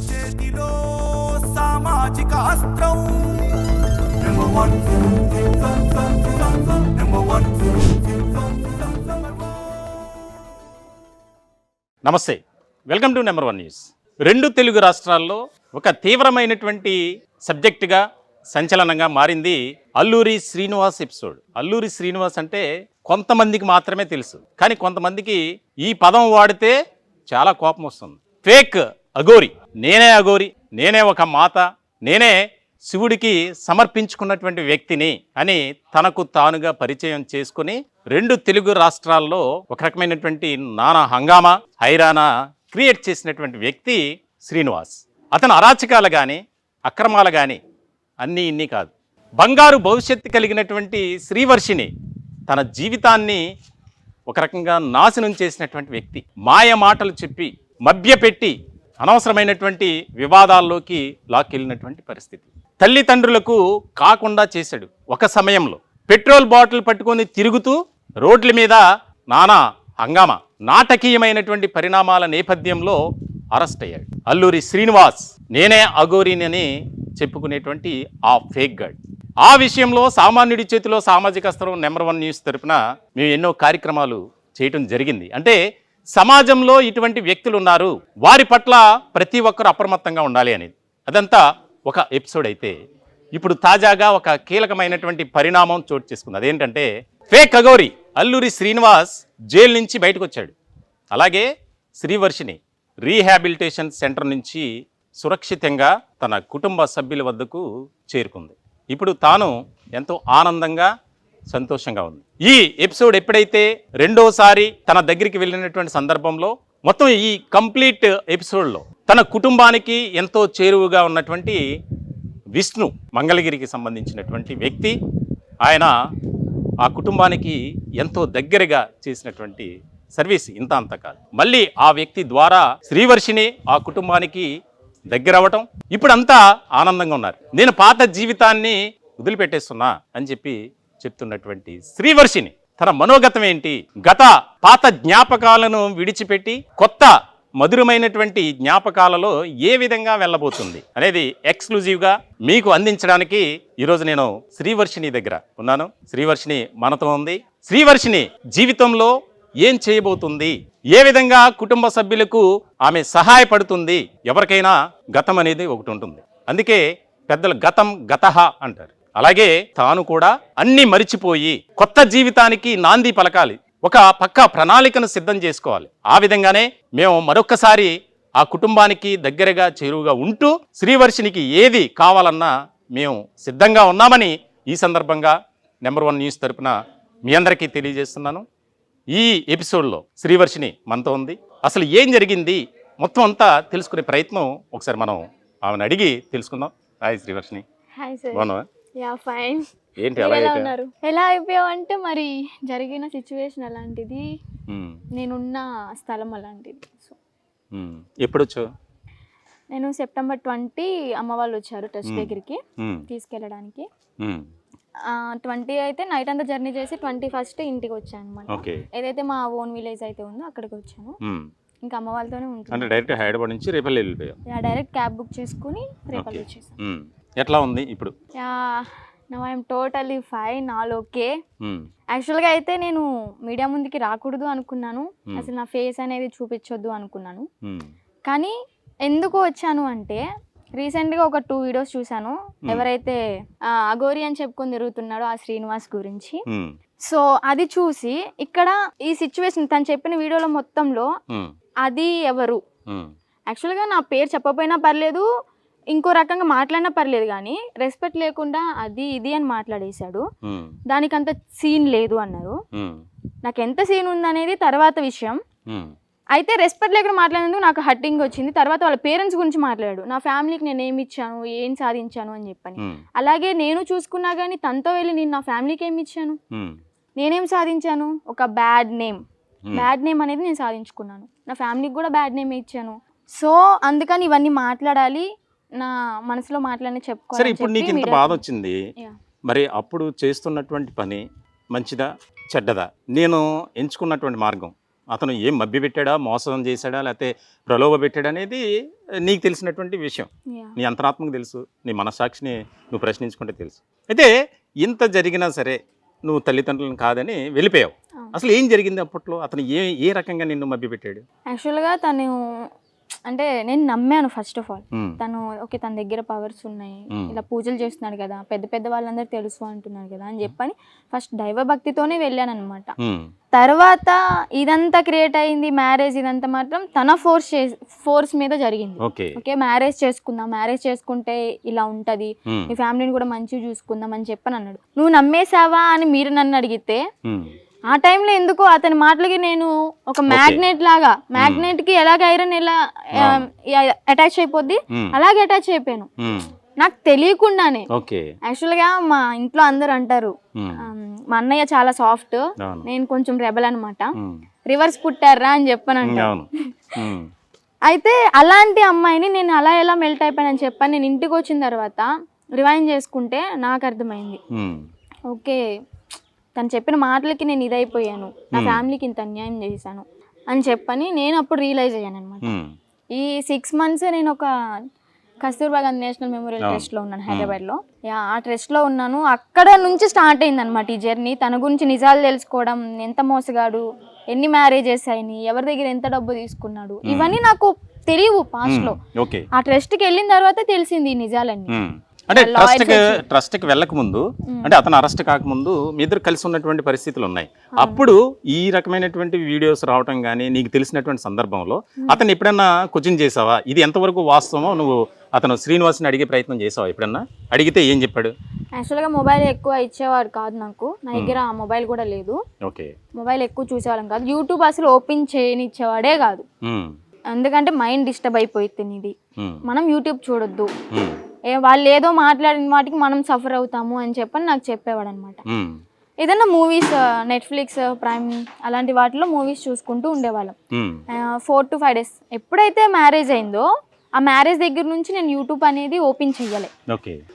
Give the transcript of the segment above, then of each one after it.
చేతిలో సామాజిక అస్త్రం నెంబర్ వన్ నెంబర్ వన్. నమస్తే, welcome to number one news. రెండు తెలుగు రాష్ట్రాల్లో ఒక తీవ్రమైనటువంటి సబ్జెక్టుగా సంచలనంగా మారింది అల్లూరి శ్రీనివాస్ ఎపిసోడ్. అల్లూరి శ్రీనివాస్ అంటే కొంతమందికి మాత్రమే తెలుసు, కానీ కొంతమందికి ఈ పదం వాడితే చాలా కోపం వస్తుంది. ఫేక్ అఘోరి, నేనే అఘోరి, నేనే ఒక మాత, నేనే శివుడికి సమర్పించుకున్నటువంటి వ్యక్తిని అని తనకు తానుగా పరిచయం చేసుకుని రెండు తెలుగు రాష్ట్రాల్లో ఒక రకమైనటువంటి నానా హంగామా హైరానా క్రియేట్ చేసినటువంటి వ్యక్తి శ్రీనివాస్. అతను అరాచకాలు కానీ అక్రమాలు కానీ అన్నీ ఇన్ని కాదు. బంగారు భవిష్యత్తు కలిగినటువంటి శ్రీవర్షిని తన జీవితాన్ని ఒక రకంగా నాశనం చేసినటువంటి వ్యక్తి. మాయ మాటలు చెప్పి మభ్యపెట్టి అనవసరమైనటువంటి వివాదాల్లోకి లాక్కెళ్ళినటువంటి పరిస్థితి. తల్లిదండ్రులకు కాకుండా చేశాడు. ఒక సమయంలో పెట్రోల్ బాటిల్ పట్టుకొని తిరుగుతూ రోడ్ల మీద నానా హంగామా, నాటకీయమైనటువంటి పరిణామాల నేపథ్యంలో అరెస్ట్ అయ్యాడు. అల్లూరి శ్రీనివాస్ నేనే అఘోరిని చెప్పుకునేటువంటి ఆ ఫేక్ గాడ్. ఆ విషయంలో సామాన్యుడి చేతిలో సామాజిక అస్త్రం నెంబర్ వన్ న్యూస్ తరపున మేము ఎన్నో కార్యక్రమాలు చేయటం జరిగింది. అంటే సమాజంలో ఇటువంటి వ్యక్తులు ఉన్నారు, వారి పట్ల ప్రతి ఒక్కరు అప్రమత్తంగా ఉండాలి అనేది. అదంతా ఒక ఎపిసోడ్ అయితే, ఇప్పుడు తాజాగా ఒక కీలకమైనటువంటి పరిణామం చోటు చేసుకుంది. అదేంటంటే ఫేక్ అఘోరి అల్లూరి శ్రీనివాస్ జైలు నుంచి బయటకు వచ్చాడు. అలాగే శ్రీవర్షిని రీహాబిలిటేషన్ సెంటర్ నుంచి సురక్షితంగా తన కుటుంబ సభ్యుల వద్దకు చేరుకుంది. ఇప్పుడు తాను ఎంతో ఆనందంగా సంతోషంగా ఉంది. ఈ ఎపిసోడ్ ఎప్పుడైతే రెండోసారి తన దగ్గరికి వెళ్ళినటువంటి సందర్భంలో మొత్తం ఈ కంప్లీట్ ఎపిసోడ్లో తన కుటుంబానికి ఎంతో చేరువుగా ఉన్నటువంటి విష్ణు, మంగళగిరికి సంబంధించినటువంటి వ్యక్తి, ఆయన ఆ కుటుంబానికి ఎంతో దగ్గరగా చేసినటువంటి సర్వీస్ ఇంత అంత కాదు. మళ్ళీ ఆ వ్యక్తి ద్వారా శ్రీవర్షిని ఆ కుటుంబానికి దగ్గర అవ్వటం, ఇప్పుడంతా ఆనందంగా ఉన్నారు. నేను పాత జీవితాన్ని వదిలిపెట్టేస్తున్నా అని చెప్పి చెప్తున్నటువంటి శ్రీవర్షిని తన మనోగతం ఏంటి, గత పాత జ్ఞాపకాలను విడిచిపెట్టి కొత్త మధురమైనటువంటి జ్ఞాపకాలలో ఏ విధంగా వెళ్ళబోతుంది అనేది ఎక్స్క్లూజివ్గా మీకు అందించడానికి ఈరోజు నేను శ్రీవర్షిని దగ్గర ఉన్నాను. శ్రీవర్షిని మనతో ఉంది. శ్రీవర్షిని జీవితంలో ఏం చేయబోతుంది, ఏ విధంగా కుటుంబ సభ్యులకు ఆమె సహాయపడుతుంది. ఎవరికైనా గతం అనేది ఒకటి ఉంటుంది, అందుకే పెద్దలు గతం గతహ అంటారు. అలాగే తాను కూడా అన్ని మరిచిపోయి కొత్త జీవితానికి నాంది పలకాలి, ఒక పక్కా ప్రణాళికను సిద్ధం చేసుకోవాలి. ఆ విధంగానే మేము మరొక్కసారి ఆ కుటుంబానికి దగ్గరగా చేరువుగా ఉంటూ శ్రీవర్షినికి ఏది కావాలన్నా మేము సిద్ధంగా ఉన్నామని ఈ సందర్భంగా నెంబర్ వన్ న్యూస్ తరపున మీ అందరికీ తెలియజేస్తున్నాను. ఈ ఎపిసోడ్లో శ్రీవర్షిని మనతో ఉంది. అసలు ఏం జరిగింది మొత్తం అంతా తెలుసుకునే ప్రయత్నం ఒకసారి మనం ఆమెను అడిగి తెలుసుకుందాం. హాయ్ శ్రీవర్షిని. Hi sir. బాగున్నావా? Yeah fine. ఏంటి ఎలా ఉన్నారు? ఎలా అయిపోయావంటే మరి జరిగిన సిచ్యువేషన్ అలాంటిది, నేనున్న స్థలం అలాంటిది. సో ఎప్పుడు వచ్చావు? నేను సెప్టెంబర్ 20 అమ్మ వాళ్ళు వచ్చారు టెస్ట్ దగ్గరికి తీసుకెళ్ళడానికి. 20 అయితే నైట్ అంతా జర్నీ చేసి 21 ఇంటికి వచ్చాను అనమాట. ఏదైతే మా ఓన్ విలేజ్ అయితే ఉందో అక్కడికి వచ్చాను. ఇంకా అమ్మ వాళ్ళతోనే ఉంటాను. డైరెక్ట్ హైదరాబాద్ నుంచి రేపల్లి వెళ్ళిపోయాం. డైరెక్ట్ క్యాబ్ బుక్ చేసుకుని రేపల్లి వచ్చేసాను. ఎట్లా ఉంది ఇప్పుడు? Now I'm totally fine, all okay. యాక్చువల్గా అయితే నేను మీడియా ముందుకి రాకూడదు అనుకున్నాను, అసలు నా ఫేస్ అనేది చూపించొద్దు అనుకున్నాను. కానీ ఎందుకు వచ్చాను అంటే రీసెంట్గా ఒక 2 వీడియోస్ చూశాను, ఎవరైతే అఘోరి అని చెప్పుకొని తిరుగుతున్నాడో ఆ శ్రీనివాస్ గురించి. సో అది చూసి ఇక్కడ ఈ సిచ్యువేషన్ తను చెప్పిన వీడియోలో మొత్తంలో అది ఎవరు, యాక్చువల్గా నా పేరు చెప్పకపోయినా పర్లేదు, ఇంకో రకంగా మాట్లాడినా పర్లేదు, కానీ రెస్పెక్ట్ లేకుండా అది ఇది అని మాట్లాడేశాడు. దానికి అంత సీన్ లేదు అన్నారు. నాకు ఎంత సీన్ ఉందనేది తర్వాత విషయం. అయితే రెస్పెక్ట్ లేకుండా మాట్లాడినందుకు నాకు హర్టింగ్ వచ్చింది. తర్వాత వాళ్ళ పేరెంట్స్ గురించి మాట్లాడాడు, నా ఫ్యామిలీకి నేను ఏమి ఇచ్చాను, ఏం సాధించాను అని చెప్పని. అలాగే నేను చూసుకున్నా కానీ తనతో వెళ్ళి నేను నా ఫ్యామిలీకి ఏమి ఇచ్చాను, నేనేం సాధించాను? ఒక బ్యాడ్ నేమ్ అనేది నేను సాధించుకున్నాను. నా ఫ్యామిలీకి కూడా బ్యాడ్ నేమ్ ఇచ్చాను. సో అందుకని ఇవన్నీ మాట్లాడాలి, నా మనసులో మాట్లాడి చెప్పుకోవాలి. సరే, ఇప్పుడు నీకు ఇంత బాధ వచ్చింది, మరి అప్పుడు చేస్తున్నటువంటి పని మంచిదా చెడ్డదా? నేను ఎంచుకున్నటువంటి మార్గం అతను ఏం మభ్యపెట్టాడా, మోసం చేశాడా, లేకపోతే ప్రలోభ పెట్టాడా అనేది నీకు తెలిసినటువంటి విషయం, Yeah. నీ అంతరాత్మకు తెలుసు, నీ మనస్సాక్షిని నువ్వు ప్రశ్నించుకుంటే తెలుసు. అయితే ఇంత జరిగినా సరే నువ్వు తల్లిదండ్రులను కాదని వెళ్ళిపోయావు. అసలు ఏం జరిగింది అప్పట్లో? అతను ఏ రకంగా నిన్ను మభ్యపెట్టాడు? యాక్చువల్గా తను అంటే నేను నమ్మాను ఫస్ట్ ఆఫ్ ఆల్. తను ఓకే తన దగ్గర పవర్స్ ఉన్నాయి, ఇలా పూజలు చేస్తున్నాడు కదా, పెద్ద పెద్ద వాళ్ళందరూ తెలుసు అంటున్నాడు కదా అని చెప్పని ఫస్ట్ దైవ భక్తితోనే వెళ్ళాను అనమాట. తర్వాత ఇదంతా క్రియేట్ అయింది, మ్యారేజ్ ఇదంతా మాత్రం తన ఫోర్స్ మీద జరిగింది. ఓకే మ్యారేజ్ చేసుకుందాం, మ్యారేజ్ చేసుకుంటే ఇలా ఉంటది, నీ ఫ్యామిలీని కూడా మంచిగా చూసుకుందాం అని చెప్పని అన్నాడు. నువ్వు నమ్మేశావా అని మీరు నన్ను అడిగితే ఆ టైంలో ఎందుకో అతని మాటలకి నేను ఒక మ్యాగ్నెట్ లాగా, మ్యాగ్నెట్ కి ఎలాగ ఐరన్ ఎలా అటాచ్ అయిపోద్ది అలాగే అటాచ్ అయిపోయాను నాకు తెలియకుండానే. యాక్చువల్ గా మా ఇంట్లో అందరు అంటారు మా అన్నయ్య చాలా సాఫ్ట్, నేను కొంచెం రెబల్ అనమాట, రివర్స్ పుట్టారా అని చెప్పాను అంటాను. అయితే అలాంటి అమ్మాయిని నేను అలా ఎలా మెల్ట్ అయిపోయానని చెప్పాను. నేను ఇంటికి వచ్చిన తర్వాత రివైండ్ చేసుకుంటే నాకు అర్థమైంది, ఓకే తను చెప్పిన మాటలకి నేను ఇదైపోయాను, నా ఫ్యామిలీకి ఇంత అన్యాయం చేశాను అని చెప్పని నేను అప్పుడు రియలైజ్ అయ్యాను అనమాట. ఈ 6 months నేను ఒక కస్తూర్బా గాంధీ నేషనల్ మెమోరియల్ ట్రస్ట్లో ఉన్నాను హైదరాబాద్లో. ఆ ట్రస్ట్లో ఉన్నాను. అక్కడ నుంచి స్టార్ట్ అయింది అనమాట ఈ జర్నీ. తన గురించి నిజాలు తెలుసుకోవడం, ఎంత మోసగాడు, ఎన్ని మ్యారేజెస్ అయినాయి, ఎవరి దగ్గర ఎంత డబ్బు తీసుకున్నాడు, ఇవన్నీ నాకు తెలియవు పాస్ట్ లో. ఆ ట్రస్ట్కి వెళ్ళిన తర్వాత తెలిసింది ఈ నిజాలన్నీ. అంటే ట్రస్ట్కి వెళ్ళక ముందు, అంటే అతను అరెస్ట్ కాకముందు మీ ఇద్దరు కలిసి ఉన్నటువంటి పరిస్థితులు ఉన్నాయి. అప్పుడు ఈ రకమైనటువంటి వీడియోస్ రావటం కానీ నీకు తెలిసినటువంటి సందర్భంలో అతను ఎప్పుడన్నా క్వశ్చన్ చేసావా, ఇది ఎంతవరకు వాస్తవమో? నువ్వు అతను శ్రీనివాస్ని అడిగే ప్రయత్నం చేసావా ఎప్పుడన్నా? అడిగితే ఏం చెప్పాడు? యాక్చువల్గా మొబైల్ ఎక్కువ ఇచ్చేవాడు కాదు నాకు, నా దగ్గర ఆ మొబైల్ కూడా లేదు. మొబైల్ ఎక్కువ చూసేవాళ్ళం కాదు, యూట్యూబ్ అసలు ఓపెన్ చేయనిచ్చేవాడే కాదు. ఎందుకంటే మైండ్ డిస్టర్బ్ అయిపోయింది, ఇది మనం యూట్యూబ్ చూడొద్దు, వాళ్ళు ఏదో మాట్లాడిన వాటికి మనం సఫర్ అవుతాము అని చెప్పని నాకు చెప్పేవాడు అనమాట. ఏదైనా మూవీస్ నెట్ఫ్లిక్స్, ప్రైమ్ అలాంటి వాటిలో మూవీస్ చూసుకుంటూ ఉండేవాళ్ళం. 4 to 5 days ఎప్పుడైతే మ్యారేజ్ అయిందో ఆ మ్యారేజ్ దగ్గర నుంచి నేను యూట్యూబ్ అనేది ఓపెన్ చెయ్యలే.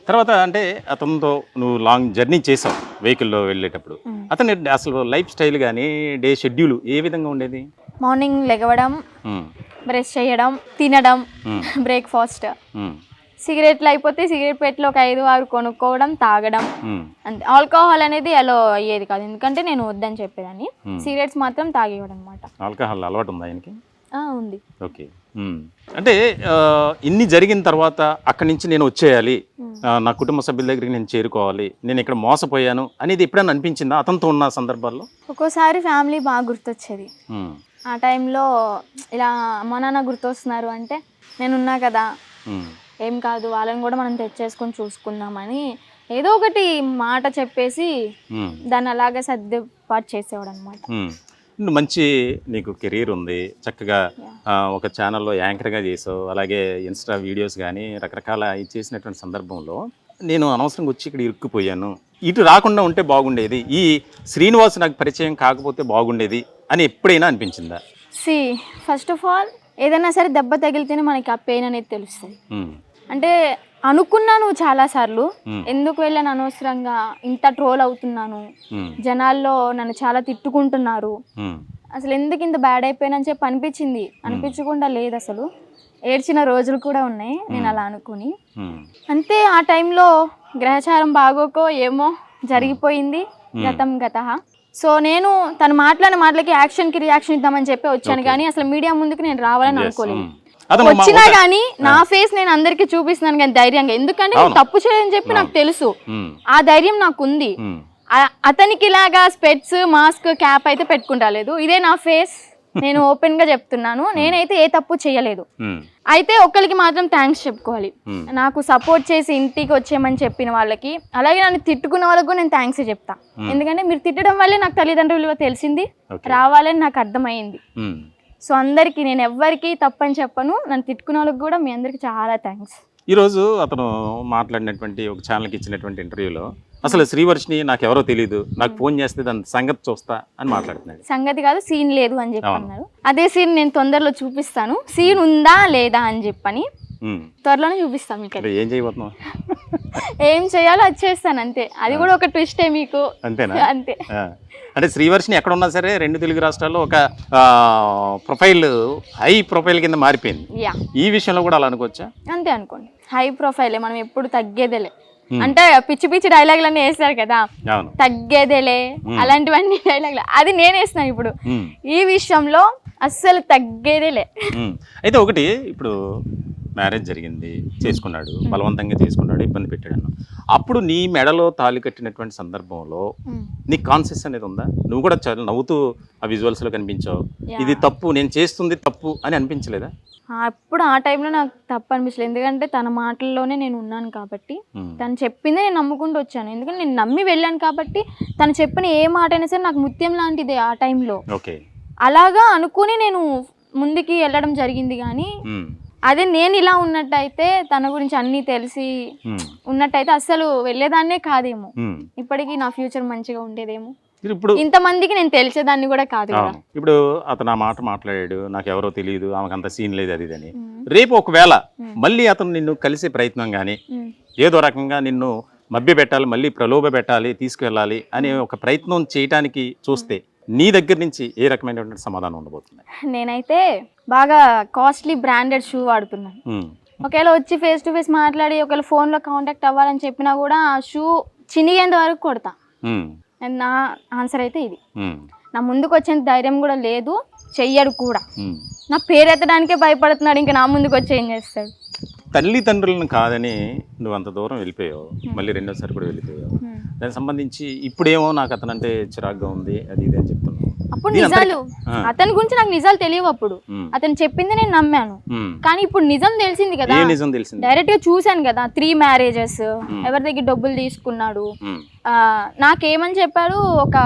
తర్వాత అంటే అతనితో నువ్వు లాంగ్ జర్నీ చేసావు వెహికల్లో వెళ్ళేటప్పుడు, అతని అసలు లైఫ్ స్టైల్ కానీ డే షెడ్యూల్ ఏ విధంగా ఉండేది? మార్నింగ్ లెగవడం, బ్రష్ చేయడం, తినడం, బ్రేక్ఫాస్ట్, సిగరెట్లు అయిపోతే సిగరెట్ పెట్లు ఒక 5-6 కొనుక్కోవడం, తాగడం. అంతే. ఆల్కహాల్ అనేది అలో అయ్యేది కాదు, ఎందుకంటే నేను వద్దని చెప్పేదాన్ని. సిగరెట్స్ మాత్రం తాగేవాడు అనమాట. ఆల్కహాల్ అలవాటు ఉందా ఆయనకి? ఉంది. ఓకే. అంటే ఇన్ని జరిగిన తర్వాత అక్కడి నుంచి నేను వచ్చేయాలి, నా కుటుంబ సభ్యుల దగ్గరికి నేను చేరుకోవాలి, నేను ఇక్కడ మోసపోయాను అనేది ఎప్పుడైనా అనిపించిందా అతనితో ఉన్న సందర్భాల్లో? ఒక్కోసారి ఫ్యామిలీ బాగా గుర్తొచ్చేది. ఆ టైంలో ఇలా అమ్మ నాన్న గుర్తొస్తున్నారు అంటే నేనున్నా కదా, ఏం కాదు వాళ్ళని కూడా మనం తెచ్చేసుకొని చూసుకుందామని ఏదో ఒకటి మాట చెప్పేసి దాన్ని అలాగే సర్దుబాటు చేసేవాడు అనమాట. మంచి నీకు కెరీర్ ఉంది, చక్కగా ఒక ఛానల్లో యాంకర్గా చేసావు, అలాగే ఇన్స్టా వీడియోస్ కానీ రకరకాల చేసినటువంటి సందర్భంలో నేను అనవసరంగా వచ్చి ఇక్కడ ఇరుక్కుపోయాను, ఇటు రాకుండా ఉంటే బాగుండేది, ఈ శ్రీనివాస్ నాకు పరిచయం కాకపోతే బాగుండేది అని ఎప్పుడైనా అనిపించిందా? ఫస్ట్ ఆఫ్ ఆల్ ఏదైనా సరే దెబ్బ తగిలితేనే మనకి ఆ పెయిన్ అనేది తెలుస్తుంది. అంటే అనుకున్నాను చాలాసార్లు, ఎందుకు వెళ్ళాను అనవసరంగా, ఇంత ట్రోల్ అవుతున్నాను, జనాల్లో నన్ను చాలా తిట్టుకుంటున్నారు, అసలు ఎందుకు ఇంత బ్యాడ్ అయిపోయానని చెప్పి అనిపించింది. అనిపించకుండా లేదు, అసలు ఏడ్చిన రోజులు కూడా ఉన్నాయి నేను అలా అనుకుని. అంతే, ఆ టైంలో గ్రహచారం బాగోకో ఏమో జరిగిపోయింది, గతం గతః. సో నేను తను మాట్లాడిన మాటలకి యాక్షన్కి రియాక్షన్ ఇద్దామని చెప్పి వచ్చాను, కానీ అసలు మీడియా ముందుకు నేను రావాలని అనుకోలేదు. వచ్చినా కానీ నా ఫేస్ నేను అందరికి చూపిస్తున్నాను కానీ ధైర్యంగా, ఎందుకంటే నేను తప్పు చేయని చెప్పి నాకు తెలుసు, ఆ ధైర్యం నాకు ఉంది. అతనికి ఇలాగా స్పెట్స్, మాస్క్, క్యాప్ అయితే పెట్టుకుంటలేదు, ఇదే నా ఫేస్, నేను ఓపెన్ గా చెప్తున్నాను, నేనైతే ఏ తప్పు చేయలేదు. అయితే ఒక్కరికి మాత్రం థ్యాంక్స్ చెప్పుకోవాలి, నాకు సపోర్ట్ చేసి ఇంటికి వచ్చేయమని చెప్పిన వాళ్ళకి, అలాగే నన్ను తిట్టుకున్న వాళ్ళకు కూడా నేను థ్యాంక్స్ చెప్తా. ఎందుకంటే మీరు తిట్టడం వల్లే నాకు తల్లిదండ్రుల విలువ తెలిసింది, రావాలని నాకు అర్థమైంది. సో అందరికి నేను ఎవ్వరికి తప్పని చెప్పను, నన్ను తిట్టుకున్న వాళ్ళకి కూడా మీ అందరికి చాలా థ్యాంక్స్. ఈరోజు అతను మాట్లాడినటువంటి ఒక ఛానల్కి ఇచ్చినటువంటి ఇంటర్వ్యూలో అసలు శ్రీవర్షిని నాకు ఎవరో తెలియదు, నాకు ఫోన్ చేస్తే దాని సంగతి చూస్తా అని మాట్లాడుతున్నాడు. సంగతి కాదు, సీన్ లేదు అని చెప్పి అన్నారు. అదే సీన్ నేను తొందరలో చూపిస్తాను, సీన్ ఉందా లేదా అని చెప్పని త్వరలోనే చూపిస్తాను మీకు. ఏం చేయబోతున్నావు? ఏం చేయాలో అది చేస్తాను అంతే, అది కూడా ఒక ట్విస్టే మీకు. అంతేనా? అంతే. అంటే శ్రీవర్షిని ఎక్కడ ఉన్నా సరే 2 తెలుగు రాష్ట్రాల్లో ఒక ప్రొఫైల్ హై ప్రొఫైల్ కింద మారిపోయింది. యా, ఈ విషయంలో కూడా అలా అనుకోవచ్చా? అంతే అనుకోండి. హై ప్రొఫైలే, మనం ఎప్పుడు తగ్గేదేలే. అంటే పిచ్చి పిచ్చి డైలాగులన్నీ వేస్తారు కదా, అవును. తగ్గేదేలే అలాంటివన్నీ డైలాగులు, అది నేను వేస్తున్నాను ఇప్పుడు. ఈ విషయంలో అస్సలు తగ్గేదేలే. అయితే ఒకటి, ఇప్పుడు మ్యారేజ్ జరిగింది, చేసుకున్నాడు, బలవంతంగా చేసుకున్నాడు, ఇబ్బంది పెట్టాడు. అప్పుడు నీ మెడలో తాళి కట్టినటువంటి సందర్భంలో నీ కాన్షియస్ అనేది ఉందా? నువ్వు కూడా చాలా నవ్వుతూ ఆ విజువల్స్లో కనిపించావు, ఇది తప్పు, నేను చేస్తుంది తప్పు అని అనిపించలేదా? అప్పుడు ఆ టైంలో నాకు తప్పు అనిపించలేదు, ఎందుకంటే తన మాటల్లోనే నేను ఉన్నాను కాబట్టి, తను చెప్పిందే నేను నమ్ముకుంటూ వచ్చాను. ఎందుకంటే నేను నమ్మి వెళ్ళాను కాబట్టి తను చెప్పిన ఏ మాట అయినా సరే నాకు ముత్యం లాంటిదే ఆ టైంలో. ఓకే, అలాగా అనుకుని నేను ముందుకి వెళ్ళడం జరిగింది. కానీ అదే నేను ఇలా ఉన్నట్టయితే, తన గురించి అన్నీ తెలిసి ఉన్నట్టయితే అస్సలు వెళ్ళేదాన్నే కాదేమో. ఇప్పటికీ నా ఫ్యూచర్ మంచిగా ఉండేదేమో, ఇప్పుడు ఇంతమందికి నేను తెలిసేదాన్ని కూడా కాదు కదా. ఇప్పుడు అతను ఆ మాట మాట్లాడాడు, నాకు ఎవరో తెలియదు, ఆమెకు అంత సీన్ లేదు, అది అని. రేపు ఒకవేళ మళ్ళీ అతను నిన్ను కలిసే ప్రయత్నం కానీ, ఏదో రకంగా నిన్ను మభ్య పెట్టాలి, మళ్ళీ ప్రలోభ పెట్టాలి, తీసుకువెళ్ళాలి అనే ఒక ప్రయత్నం చేయటానికి చూస్తే నీ దగ్గర నుంచి ఏ రకమైనటువంటి సమాధానం ఉండబోతుంది? నేనైతే బాగా కాస్ట్లీ బ్రాండెడ్ షూ వాడుతున్నాను. ఒకవేళ వచ్చి ఫేస్ టు ఫేస్ మాట్లాడి ఒకవేళ ఫోన్లో కాంటాక్ట్ అవ్వాలని చెప్పినా కూడా ఆ షూ చినిగేంత వరకు కొడతా. నా ఆన్సర్ అయితే ఇది. నా ముందుకు వచ్చేంత ధైర్యం కూడా లేదు, చెయ్యడు కూడా. నా పేరు ఎత్తడానికే భయపడుతున్నాడు, ఇంకా నా ముందుకు వచ్చి ఏం చేస్తాడు? తల్లిదండ్రులను కాదని నువ్వు అంత దూరం వెళ్ళిపోయావు, మళ్ళీ రెండోసారి కూడా వెళ్ళిపోయావు. దానికి సంబంధించి ఇప్పుడేమో నాకు అతను అంటే చిరాగ్గా ఉంది, అది ఇది అని చెప్తున్నావు. అప్పుడు నిజాలు, అతని గురించి నాకు నిజాలు తెలియవు. అప్పుడు అతను చెప్పింది నేను నమ్మాను, కానీ ఇప్పుడు నిజం తెలిసింది కదా, నిజం తెలిసింది. డైరెక్ట్ గా చూశాను కదా, 3 మ్యారేజెస్, ఎవరి దగ్గర డబ్బులు తీసుకున్నాడు. నాకేమని చెప్పాడు, ఒక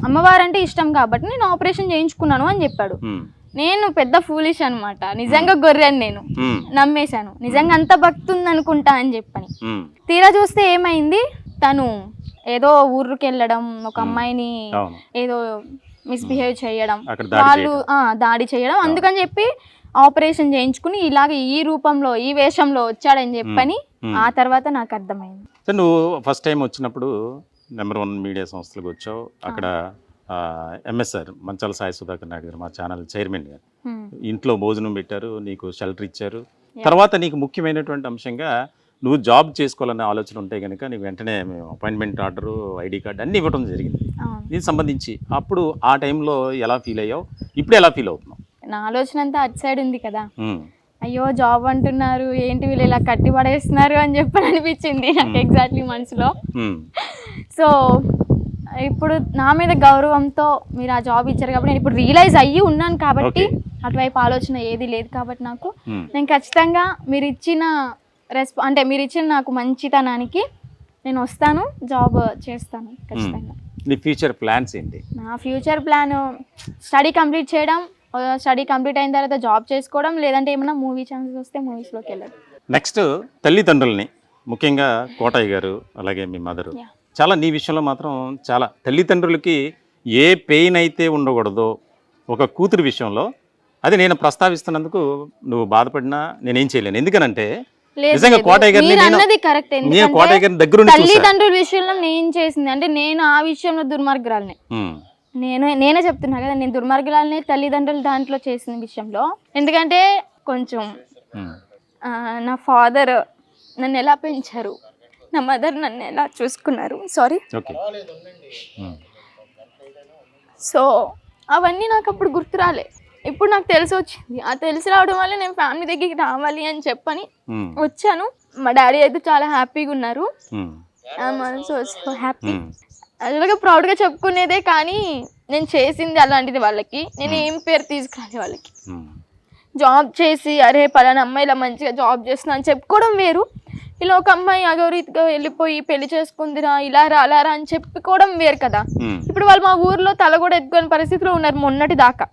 అమ్మవారంటే ఇష్టం కాబట్టి నేను ఆపరేషన్ చేయించుకున్నాను అని చెప్పాడు. నేను పెద్ద ఫూలిష్ అనమాట, నిజంగా గొర్రెని నేను నమ్మేశాను. నిజంగా అంత భక్తి ఉంది అనుకుంటా అని చెప్పని, తీరా చూస్తే ఏమైంది, తను ఏదో ఊరికి వెళ్ళడం, ఒక అమ్మాయిని ఏదో మిస్బిహేవ్ చేయడం, వాళ్ళు దాడి చేయడం, అందుకని చెప్పి ఆపరేషన్ చేయించుకుని ఇలాగ ఈ రూపంలో ఈ వేషంలో వచ్చాడని చెప్పని ఆ తర్వాత నాకు అర్థమైంది. నువ్వు ఫస్ట్ టైం వచ్చినప్పుడు నెంబర్ 1 మీడియా సంస్థలకు వచ్చావు. అక్కడ ఎంఎస్ఆర్ మంచాల సాయి సుధాకర్ నాయుడు గారు, మా ఛానల్ చైర్మన్ గారు, ఇంట్లో భోజనం పెట్టారు, నీకు షెల్టర్ ఇచ్చారు. తర్వాత నీకు ముఖ్యమైనటువంటి అంశంగా నువ్వు జాబ్ చేసుకోవాలనే ఆలోచన ఉంటే కనుక నీకు వెంటనే మేము అపాయింట్మెంట్ ఆర్డరు, ఐడి కార్డు అన్నీ ఇవ్వడం జరిగింది. దీనికి సంబంధించి అప్పుడు ఆ టైంలో ఎలా ఫీల్ అయ్యావు, ఇప్పుడు ఎలా ఫీల్ అవుతున్నావు? నా ఆలోచన అంతా అటు సైడ్ ఉంది కదా, అయ్యో జాబ్ అంటున్నారు, ఏంటి వీళ్ళు ఇలా కట్టి పడేస్తున్నారు అని చెప్పని అనిపించింది నాకు ఎగ్జాక్ట్లీ మనసులో. సో ఇప్పుడు నా మీద గౌరవంతో మీరు ఆ జాబ్ ఇచ్చారు కాబట్టి నేను ఇప్పుడు రియలైజ్ అయ్యి ఉన్నాను కాబట్టి, అటువైపు ఆలోచన ఏది లేదు కాబట్టి నాకు, నేను ఖచ్చితంగా మీరు ఇచ్చిన అంటే మీరు ఇచ్చిన నాకు మంచితనానికి నేను వస్తాను, జాబ్ చేస్తాను ఖచ్చితంగా. నీ ఫ్యూచర్ ప్లాన్స్ ఏంటి? నా ఫ్యూచర్ ప్లాన్ స్టడీ కంప్లీట్ చేయడం, స్టడీ కంప్లీట్ అయిన తర్వాత జాబ్ చేసుకోవడం, లేదంటే ఏమైనా మూవీ ఛాన్సెస్ వస్తే మూవీస్లోకి వెళ్ళడం. నెక్స్ట్ తల్లిదండ్రులని, ముఖ్యంగా కోటయ్య గారు అలాగే మీ మదరు, చాలా నీ విషయంలో మాత్రం చాలా తల్లిదండ్రులకి ఏ పెయిన్ అయితే ఉండకూడదో ఒక కూతురు విషయంలో, అది నేను ప్రస్తావిస్తున్నందుకు నువ్వు బాధపడినా నేనేం చేయలేను. ఎందుకనంటే నిజంగా కోటయ్య గారిని తల్లిదండ్రుల విషయంలో నేను చేసింది అంటే, నేను ఆ విషయంలో దుర్మార్గురాలనే, నేనే చెప్తున్నా కదా, నేను దుర్మార్గురాలనే తల్లిదండ్రులు దాంట్లో చేసిన విషయంలో. ఎందుకంటే కొంచెం నా ఫాదర్ నన్ను ఎలా పెంచారు, నా మదర్ నన్ను ఎలా చూసుకున్నారు, సో అవన్నీ నాకు అప్పుడు గుర్తు రాలే. ఇప్పుడు నాకు తెలిసి వచ్చింది, ఆ తెలిసి రావడం వల్ల నేను ఫ్యామిలీ దగ్గరికి రావాలి అని చెప్పని వచ్చాను. మా డాడీ అయితే చాలా హ్యాపీగా ఉన్నారు, ఐఎమ్ ఆల్సో సో హ్యాపీ. అలాగే ప్రౌడ్గా చెప్పుకునేదే, కానీ నేను చేసింది అలాంటిది వాళ్ళకి, నేను ఏం పేరు తీసుకురాలి వాళ్ళకి. జాబ్ చేసి అరే పలానా అమ్మాయి ఇలా మంచిగా జాబ్ చేస్తున్నా అని చెప్పుకోవడం వేరు, ఇలా ఒక అమ్మాయి అగౌరీతిగా వెళ్ళిపోయి పెళ్లి చేసుకుందిరా ఇలా రా అలా రా అని చెప్పుకోవడం వేరు కదా. ఇప్పుడు వాళ్ళు మా ఊర్లో తల కూడా ఎత్తుకునే పరిస్థితిలో ఉన్నారు మొన్నటి దాకా.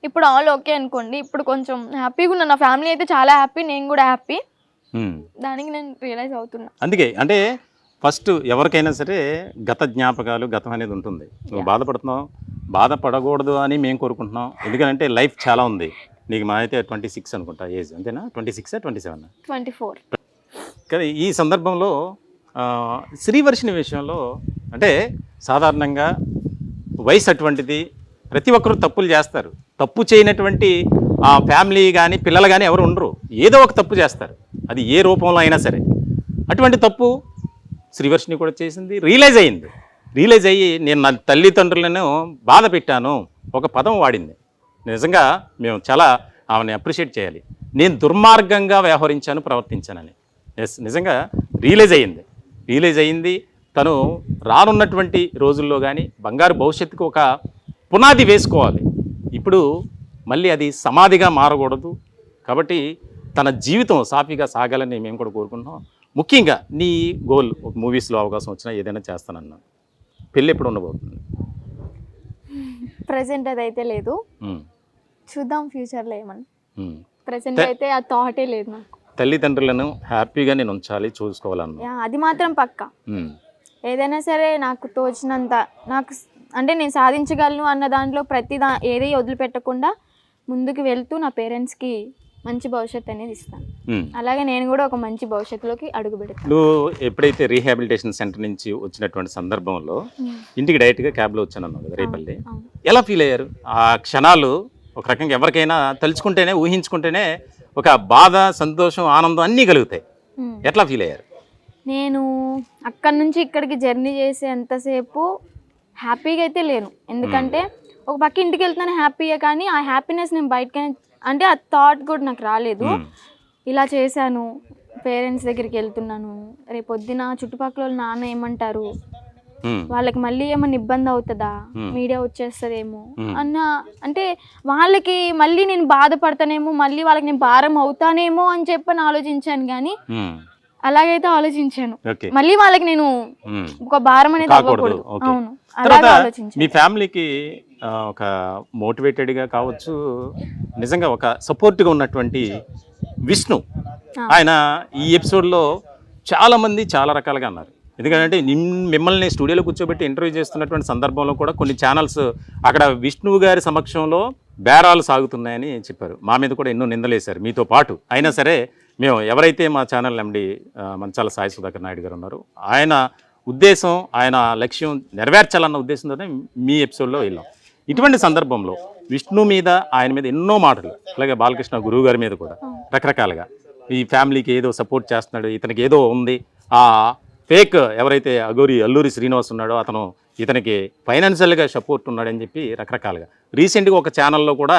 ఇప్పుడు ఆల్ ఓకే అనుకోండి, ఇప్పుడు కొంచెం హ్యాపీగా ఉన్నా, నా ఫ్యామిలీ అయితే చాలా హ్యాపీ, నేను కూడా హ్యాపీ, దానికి నేను రియలైజ్ అవుతున్నా. అందుకే అంటే ఫస్ట్ ఎవరికైనా సరే గత జ్ఞాపకాలు, గతం అనేది ఉంటుంది. నువ్వు బాధపడుతున్నావు, బాధపడకూడదు అని మేము కోరుకుంటున్నాం. ఎందుకంటే లైఫ్ చాలా ఉంది. నీకు మా అయితే 26 అనుకుంటా ఏజ్, అంతేనా? 26 27 24. కానీ ఈ సందర్భంలో శ్రీవర్షిని విషయంలో అంటే సాధారణంగా వయసు అటువంటిది. ప్రతి ఒక్కరూ తప్పులు చేస్తారు. తప్పు చేయనటువంటి ఫ్యామిలీ కానీ పిల్లలు కానీ ఎవరు ఉండరు. ఏదో ఒక తప్పు చేస్తారు, అది ఏ రూపంలో అయినా సరే. అటువంటి తప్పు శ్రీవర్షిని కూడా చేసింది. రియలైజ్ అయ్యి నేను నా తల్లిదండ్రులను బాధ పెట్టాను, ఒక పదం వాడింది. నిజంగా మేము చాలా ఆమెని అప్రిషియేట్ చేయాలి. నేను దుర్మార్గంగా వ్యవహరించాను, ప్రవర్తించానని. నిజంగా రియలైజ్ అయ్యింది. తను రానున్నటువంటి రోజుల్లో కానీ బంగారు భవిష్యత్తుకు ఒక పునాది వేసుకోవాలి. ఇప్పుడు మళ్ళీ అది సమాధిగా మారకూడదు. కాబట్టి తన జీవితం సాఫీగా సాగాలని మేము కూడా కోరుకుంటున్నాం. ముఖ్యంగా నీ గోల్, ఒక మూవీస్లో అవకాశం వచ్చినా ఏదైనా చేస్తానన్నా. పెళ్ళి ఎప్పుడు ఉండబోతుంది? ప్రెసెంట్ అదైతే లేదు, చూద్దాం ఫ్యూచర్లో ఏమన్నా. ప్రెసెంట్ అయితే ఆ థాటే లేదు నాకు. తల్లిదండ్రులను హ్యాపీగా నేను ఉంచాలి, చూసుకోవాలన్నా అది మాత్రం పక్కా. ఏదైనా సరే నాకు తోచినంత, నాకు అంటే నేను సాధించగలను అన్న దాంట్లో ఏది వదిలిపెట్టకుండా ముందుకు వెళ్తూ నా పేరెంట్స్కి మంచి భవిష్యత్తు అనేది ఇస్తాను. అలాగే నేను కూడా ఒక మంచి భవిష్యత్తులోకి అడుగు పెడతాను. నువ్వు ఎప్పుడైతే రీహాబిలిటేషన్ సెంటర్ నుంచి వచ్చినటువంటి సందర్భంలో ఇంటికి డైరెక్ట్గా క్యాబ్లో వచ్చానన్నావు కదా రేపల్లి, ఎలా ఫీల్ అయ్యారు? ఆ క్షణాలు ఒక రకంగా ఎవరికైనా తలుచుకుంటేనే, ఊహించుకుంటేనే ఒక బాధ, సంతోషం, ఆనందం అన్నీ కలుగుతాయి. ఎట్లా ఫీల్ అయ్యారు? నేను అక్కడి నుంచి ఇక్కడికి జర్నీ చేసేంతసేపు హ్యాపీగా అయితే లేను. ఎందుకంటే ఒక పక్క ఇంటికి వెళ్తున్నాను హ్యాపీగా, కానీ ఆ హ్యాపీనెస్ నేను బయటకనే, అంటే ఆ థాట్ కూడా నాకు రాలేదు. ఇలా చేశాను, పేరెంట్స్ దగ్గరికి వెళ్తున్నాను, రేపు పొద్దున చుట్టుపక్కల నాన్న ఏమంటారు, వాళ్ళకి మళ్ళీ ఏమన్నా ఇబ్బంది అవుతుందా, మీడియా వచ్చేస్తుందేమో అన్న, అంటే వాళ్ళకి మళ్ళీ నేను బాధపడతానేమో, మళ్ళీ వాళ్ళకి నేను భారం అవుతానేమో అని చెప్పని ఆలోచించాను. కానీ అలాగైతే ఆలోచించాను, మళ్ళీ వాళ్ళకి నేను ఒక భారం అనేది అవ్వకూడదు. అవును, అలాగే ఆలోచించాను. మీ ఫ్యామిలీకి ఒక మోటివేటెడ్గా కావచ్చు, నిజంగా ఒక సపోర్ట్గా ఉన్నటువంటి విష్ణు, ఆయన ఈ ఎపిసోడ్లో చాలామంది చాలా రకాలుగా అన్నారు. ఎందుకంటే మిమ్మల్ని స్టూడియోలో కూర్చోబెట్టి ఇంటర్వ్యూ చేస్తున్నటువంటి సందర్భంలో కూడా కొన్ని ఛానల్స్ అక్కడ విష్ణువు గారి సమక్షంలో బేరాలు సాగుతున్నాయని చెప్పారు. మా మీద కూడా ఎన్నో నిందలేశారు మీతో పాటు. అయినా సరే మేము ఎవరైతే మా ఛానల్ ఎండి మంచాల సాయి సుధాకర్ నాయుడు గారు ఉన్నారు, ఆయన ఉద్దేశం, ఆయన లక్ష్యం నెరవేర్చాలన్న ఉద్దేశంతోనే మీ ఎపిసోడ్లో వెళ్ళాం. ఇటువంటి సందర్భంలో విష్ణు మీద, ఆయన మీద ఎన్నో మాటలు, అలాగే బాలకృష్ణ గురువు గారి మీద కూడా రకరకాలుగా ఈ ఫ్యామిలీకి ఏదో సపోర్ట్ చేస్తున్నాడు, ఇతనికి ఏదో ఉంది, ఆ ఫేక్ ఎవరైతే అల్లూరి శ్రీనివాస్ ఉన్నాడో అతను ఇతనికి ఫైనాన్షియల్గా సపోర్ట్ ఉన్నాడని చెప్పి రకరకాలుగా. రీసెంట్గా ఒక ఛానల్లో కూడా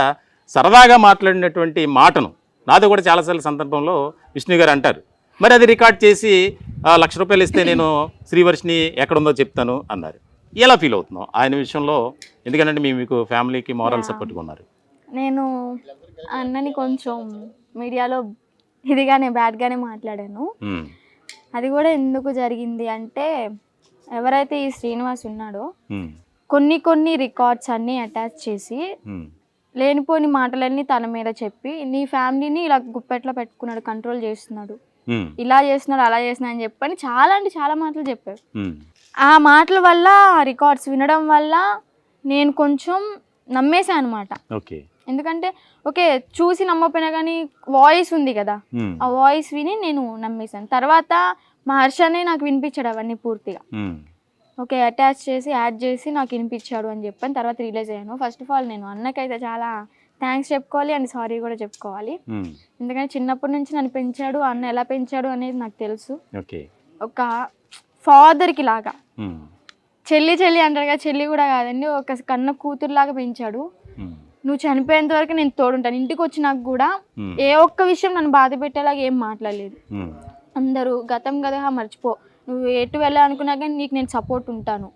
సరదాగా మాట్లాడినటువంటి మాటను నాతో కూడా చాలాసార్లు సందర్భంలో విష్ణు గారు అంటారు, మరి అది రికార్డ్ చేసి 1,00,000 రూపాయలు ఇస్తే నేను శ్రీవర్షిని ఎక్కడుందో చెప్తాను అన్నారు. ఎలా ఫీల్ అవుతున్నావు ఆయన విషయంలో? ఎందుకంటే మీకు ఫ్యామిలీకి మోరల్ సపోర్ట్గా ఉన్నారు. నేను అన్నని కొంచెం మీడియాలో ఇదిగానే బ్యాడ్గానే మాట్లాడాను. అది కూడా ఎందుకు జరిగింది అంటే, ఎవరైతే ఈ శ్రీనివాస్ ఉన్నాడో కొన్ని రికార్డ్స్ అన్నీ అటాచ్ చేసి లేనిపోని మాటలన్నీ తన మీద చెప్పి, నీ ఫ్యామిలీని ఇలా గుప్పెట్లో పెట్టుకున్నాడు, కంట్రోల్ చేస్తున్నాడు, ఇలా చేస్తున్నాడు, అలా చేస్తున్నాడు అని చెప్పని చాలా అంటే చాలా మాటలు చెప్పారు. ఆ మాటల వల్ల, రికార్డ్స్ వినడం వల్ల నేను కొంచెం నమ్మేశాను అనమాట. ఎందుకంటే ఓకే చూసి నమ్మపోయినా కానీ వాయిస్ ఉంది కదా, ఆ వాయిస్ విని నేను నమ్మేశాను. తర్వాత మా హర్షనే నాకు వినిపించాడు అవన్నీ పూర్తిగా. ఓకే అటాచ్ చేసి యాడ్ చేసి నాకు వినిపించాడు అని చెప్పని తర్వాత రిలీజ్ అయ్యాను. ఫస్ట్ ఆఫ్ ఆల్ నేను అన్నకైతే చాలా థ్యాంక్స్ చెప్పుకోవాలి అండ్ సారీ కూడా చెప్పుకోవాలి. ఎందుకంటే చిన్నప్పటి నుంచి నన్ను పెంచాడు, అన్న ఎలా పెంచాడు అనేది నాకు తెలుసు. ఒక ఫాదర్కి లాగా, చెల్లి అంటారు కదా, చెల్లి కూడా కాదండి, ఒక కన్న కూతురులాగా పెంచాడు. నువ్వు చనిపోయేంత వరకు నేను తోడుంటాను. ఇంటికి వచ్చినాక కూడా ఏ ఒక్క విషయం నన్ను బాధ పెట్టేలాగా ఏం మాట్లాడలేదు. అందరూ గతం కదా మర్చిపో, నువ్వు ఎటు వెళ్ళాలనుకున్నా కానీ నీకు నేను సపోర్ట్ ఉంటాను,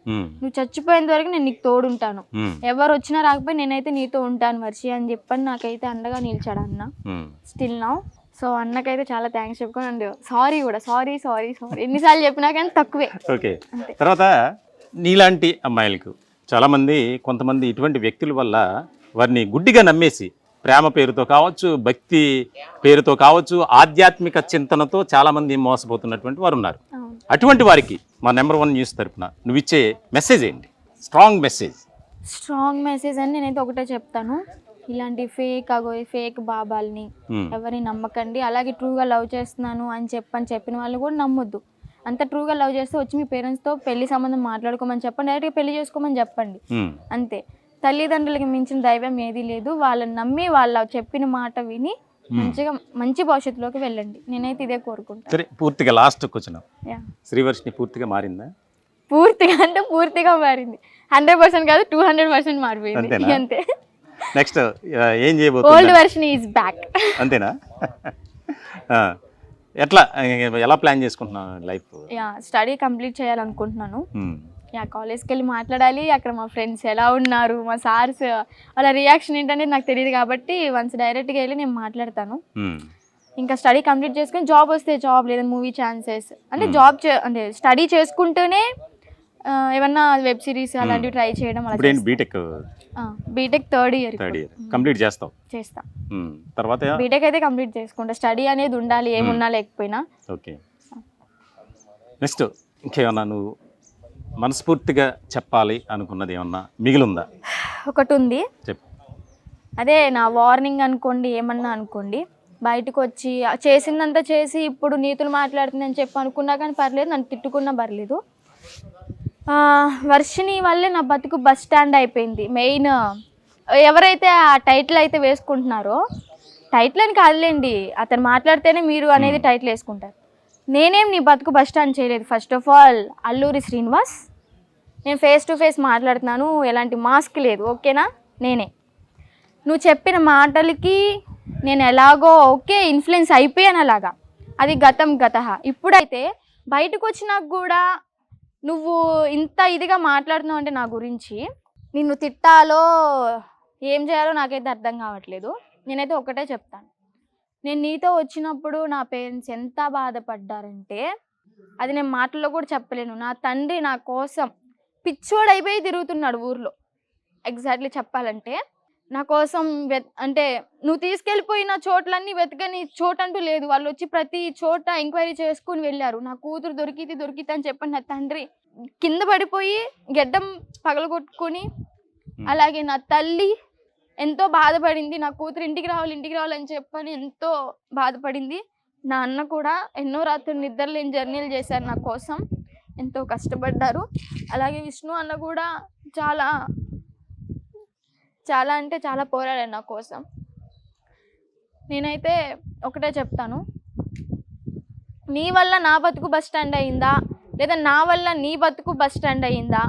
నువ్వు చచ్చిపోయేంత వరకు నేను నీకు తోడుంటాను, ఎవరు వచ్చినా రాకపోయి నేనైతే నీతో ఉంటాను వర్షి అని చెప్పని నాకైతే అండగా నిలిచాడు అన్న స్టిల్ నౌ. సో అన్నకైతే చాలా థ్యాంక్స్ చెప్పుకోండి. సారీ కూడా, సారీ ఎన్నిసార్లు చెప్పినా కానీ తక్కువే. ఓకే, తర్వాత నీలాంటి అమ్మాయిలకు చాలామంది, కొంతమంది ఇటువంటి వ్యక్తుల వల్ల వారిని గుడ్డిగా నమ్మేసి ప్రేమ పేరుతో కావచ్చు, భక్తి పేరుతో కావచ్చు, ఆధ్యాత్మిక చింతనతో చాలామంది మోసపోతున్నటువంటి వారు ఉన్నారు. అటువంటి వారికి మా నెంబర్ 1 న్యూస్ తరపున నువ్వు ఇచ్చే మెసేజ్ ఏంటి? స్ట్రాంగ్ మెసేజ్ అని నేనైతే ఒకటే చెప్తాను, ఇలాంటి ఫేక్ బాబాల్ని ఎవరిని నమ్మకండి. అలాగే ట్రూగా లవ్ చేస్తున్నాను అని చెప్పిన వాళ్ళు కూడా నమ్మొద్దు. అంత ట్రూగా లవ్ చేస్తే వచ్చి మీ పేరెంట్స్తో పెళ్లి సంబంధం మాట్లాడుకోమని చెప్పండి, డైరెక్ట్గా పెళ్లి చేసుకోమని చెప్పండి, అంతే. తల్లిదండ్రులకి మించిన దైవం ఏదీ లేదు. వాళ్ళని నమ్మి వాళ్ళ చెప్పిన మాట విని మంచిగా మంచి భవిష్యత్తులోకి వెళ్ళండి. నేనైతే ఇదే కోరుకుంటాను. సరే, పూర్తిగా లాస్ట్ క్వశ్చన్, యా, శ్రీవర్షిని పూర్తిగా మారిందా? పూర్తిగా అంటే పూర్తిగా మారింది. 100% కాదు, 200% మారిపోయింది, అంతేనా? అంతే. నెక్స్ట్ ఏం చేయబోతుంది? Old version is back. అంతేనా? ఎట్లా ఎలా ప్లాన్ చేసుకుంటున్నావు లైఫ్? యా, స్టడీ కంప్లీట్ చేయాలనుకుంటున్నాను. యా, కాలేజ్కి వెళ్ళి మాట్లాడాలి. అక్కడ మా ఫ్రెండ్స్ ఎలా ఉన్నారు, మా సార్స్ వాళ్ళ రియాక్షన్ ఏంటనేది నాకు తెలియదు కాబట్టి వన్స్ డైరెక్ట్గా వెళ్ళి నేను మాట్లాడతాను. ఇంకా స్టడీ కంప్లీట్ చేసుకుని జాబ్ వస్తే జాబ్, లేదా మూవీ ఛాన్సెస్, అంటే జాబ్ అంటే స్టడీ చేసుకుంటూనే ఏమన్నా వెబ్ సిరీస్ అలాంటివి ట్రై చేయడం. బీటెక్ థర్డ్ ఇయర్ కంప్లీట్ చేస్తా. తర్వాత బీటెక్ అయితే కంప్లీట్ చేసుకుంటా. స్టడీ అనేది ఉండాలి, ఏమున్నా లేకపోయినా. ఓకే. నెక్స్ట్ ఇంకేమన్నా నువ్వు మనస్ఫూర్తిగా చెప్పాలి అనుకున్నది ఏమన్నా మిగిలిందా? ఒకటి ఉంది, చెప్పు. అదే నా వార్నింగ్ అనుకోండి, ఏమన్నా అనుకోండి, బయటకు వచ్చి చేసిందంతా చేసి ఇప్పుడు నీతులు మాట్లాడుతుందని చెప్పి అనుకున్నా కానీ పర్లేదు, నన్ను తిట్టుకున్నా పర్లేదు. వర్షిని వల్లే నా బతుకు బస్ స్టాండ్ అయిపోయింది. మెయిన్ ఎవరైతే ఆ టైటిల్ అయితే వేసుకుంటున్నారో, టైటిల్ అని కాదులేండి, అతను మాట్లాడితేనే మీరు అనేది టైటిల్ వేసుకుంటారు. నేనేం నీ బతుకు బస్ స్టాండ్ చేయలేదు. First of all Alluri Srinivas, నేను ఫేస్ టు ఫేస్ మాట్లాడుతున్నాను, ఎలాంటి మాస్క్ లేదు, ఓకేనా? నేనే. నువ్వు చెప్పిన మాటలకి నేను ఎలాగో ఓకే ఇన్ఫ్లుయెన్స్ అయిపోయాను అలాగా, అది గతం గతహ. ఇప్పుడైతే బయటకు వచ్చినాక కూడా నువ్వు ఇంత ఇదిగా మాట్లాడుతున్నావు అంటే నా గురించి, నిన్ను తిట్టాలో ఏం చేయాలో నాకైతే అర్థం కావట్లేదు. నేనైతే ఒకటే చెప్తాను, నేను నీతో వచ్చినప్పుడు నా పేరెంట్స్ ఎంత బాధపడ్డారంటే అది నేను మాటల్లో కూడా చెప్పలేను. నా తండ్రి నా కోసం పిచ్చోడైపోయి తిరుగుతున్నాడు ఊర్లో. ఎగ్జాక్ట్లీ చెప్పాలంటే నా కోసం అంటే నువ్వు తీసుకెళ్ళిపోయిన చోట్లన్నీ వెతకని చోటంటూ లేదు. వాళ్ళు వచ్చి ప్రతి చోట ఎంక్వైరీ చేసుకుని వెళ్ళారు. నా కూతురు దొరికితే అని చెప్పని నా తండ్రి కింద పడిపోయి గెడ్డం పగలగొట్టుకొని, అలాగే నా తల్లి ఎంతో బాధపడింది. నా కూతురు ఇంటికి రావాలని చెప్పని ఎంతో బాధపడింది. నా అన్న కూడా ఎన్నో రాత్రులు నిద్రలేని జర్నీలు చేశారు నా కోసం, ఎంతో కష్టపడ్డారు. అలాగే విష్ణు అన్న కూడా చాలా చాలా అంటే చాలా పోరాడారు నా కోసం. నేనైతే ఒకటే చెప్తాను, నీ వల్ల నా బతుకు బస్ స్టాండ్ అయిందా, లేదా నా వల్ల నీ బతుకు బస్ స్టాండ్ అయ్యిందా?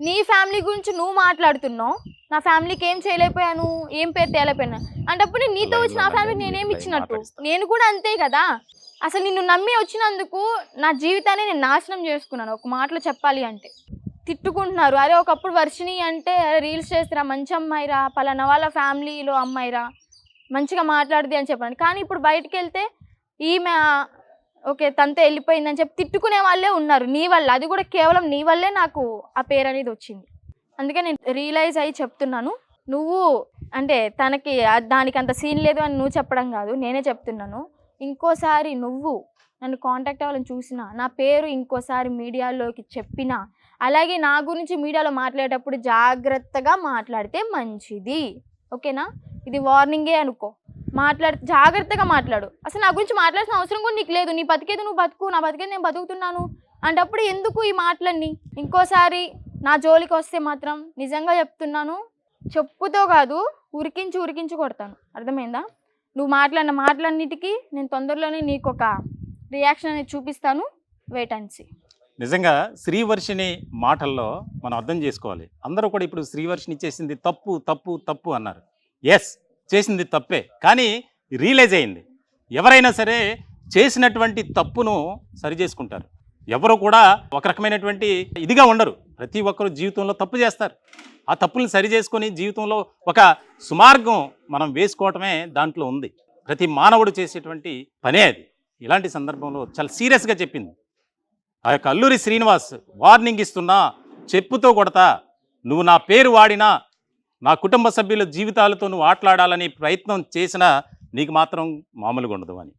నీ ఫ్యామిలీ గురించి నువ్వు మాట్లాడుతున్నావు, నా ఫ్యామిలీకి ఏం చేయలేకపోయాను, ఏం పేరు తేలేకపోయాను అంటప్పుడు నేను నీతో వచ్చి నా ఫ్యామిలీకి నేనేమి ఇచ్చినట్టు? నేను కూడా అంతే కదా. అసలు నిన్ను నమ్మి వచ్చినందుకు నా జీవితాన్ని నేను నాశనం చేసుకున్నాను. ఒక మాటలో చెప్పాలి అంటే తిట్టుకుంటున్నారు. అరే ఒకప్పుడు వర్షిని అంటే రీల్స్ చేస్తారా, మంచి అమ్మాయిరా, పలానా వాళ్ళ ఫ్యామిలీలో అమ్మాయిరా, మంచిగా మాట్లాడుది అని చెప్పండి. కానీ ఇప్పుడు బయటకు వెళ్తే ఈమె ఓకే తనతో వెళ్ళిపోయిందని చెప్పి తిట్టుకునే వాళ్ళే ఉన్నారు నీ వల్ల. అది కూడా కేవలం నీ వల్లే నాకు ఆ పేరు అనేది వచ్చింది. అందుకే నేను రియలైజ్ అయ్యి చెప్తున్నాను. నువ్వు అంటే తనకి దానికి అంత సీన్ లేదు అని నువ్వు చెప్పడం కాదు, నేనే చెప్తున్నాను. ఇంకోసారి నువ్వు నన్ను కాంటాక్ట్ అవ్వాలని చూసినా, నా పేరు ఇంకోసారి మీడియాలోకి చెప్పినా, అలాగే నా గురించి మీడియాలో మాట్లాడేటప్పుడు జాగ్రత్తగా మాట్లాడితే మంచిది, ఓకేనా? ఇది వార్నింగే అనుకో. జాగ్రత్తగా మాట్లాడు. అసలు నా గురించి మాట్లాడాల్సిన అవసరం కూడా నీకు లేదు. నీ బతికేది నువ్వు బతుకు, నా బతికేది నేను బతుకుతున్నాను అంటప్పుడు ఎందుకు ఈ మాటలన్నీ? ఇంకోసారి నా జోలికి వస్తే మాత్రం నిజంగా చెప్తున్నాను, చెప్పుతో కాదు ఉరికించి కొడతాను, అర్థమైందా? నువ్వు మాట్లాడిన మాటలన్నిటికీ నేను తొందరలోనే నీకు ఒక రియాక్షన్ అనేది చూపిస్తాను, వెయిట్ అండ్ సీ. నిజంగా శ్రీవర్షిని మాటల్లో మనం అర్థం చేసుకోవాలి. అందరూ కూడా ఇప్పుడు శ్రీవర్షిని చేసింది తప్పు తప్పు తప్పు అన్నారు. ఎస్, చేసింది తప్పే, కానీ రియలైజ్ అయింది. ఎవరైనా సరే చేసినటువంటి తప్పును సరి చేసుకుంటారు. ఎవరు కూడా ఒక రకమైనటువంటి ఇదిగా ఉండరు. ప్రతి ఒక్కరు జీవితంలో తప్పు చేస్తారు. ఆ తప్పుల్ని సరి చేసుకొని జీవితంలో ఒక సుమార్గం మనం వేసుకోవటమే దాంట్లో ఉంది. ప్రతి మానవుడు చేసేటువంటి పనే అది. ఇలాంటి సందర్భంలో చాలా సీరియస్గా చెప్పింది. ఆ యొక్క అల్లూరి శ్రీనివాస్ వార్నింగ్ ఇస్తున్నా, చెప్పుతో కొడతా, నువ్వు నా పేరు వాడినా, నా కుటుంబ సభ్యుల జీవితాలతో నువ్వు ఆటలాడాలని ప్రయత్నం చేసినా నీకు మాత్రం మామూలుగా ఉండదు అని.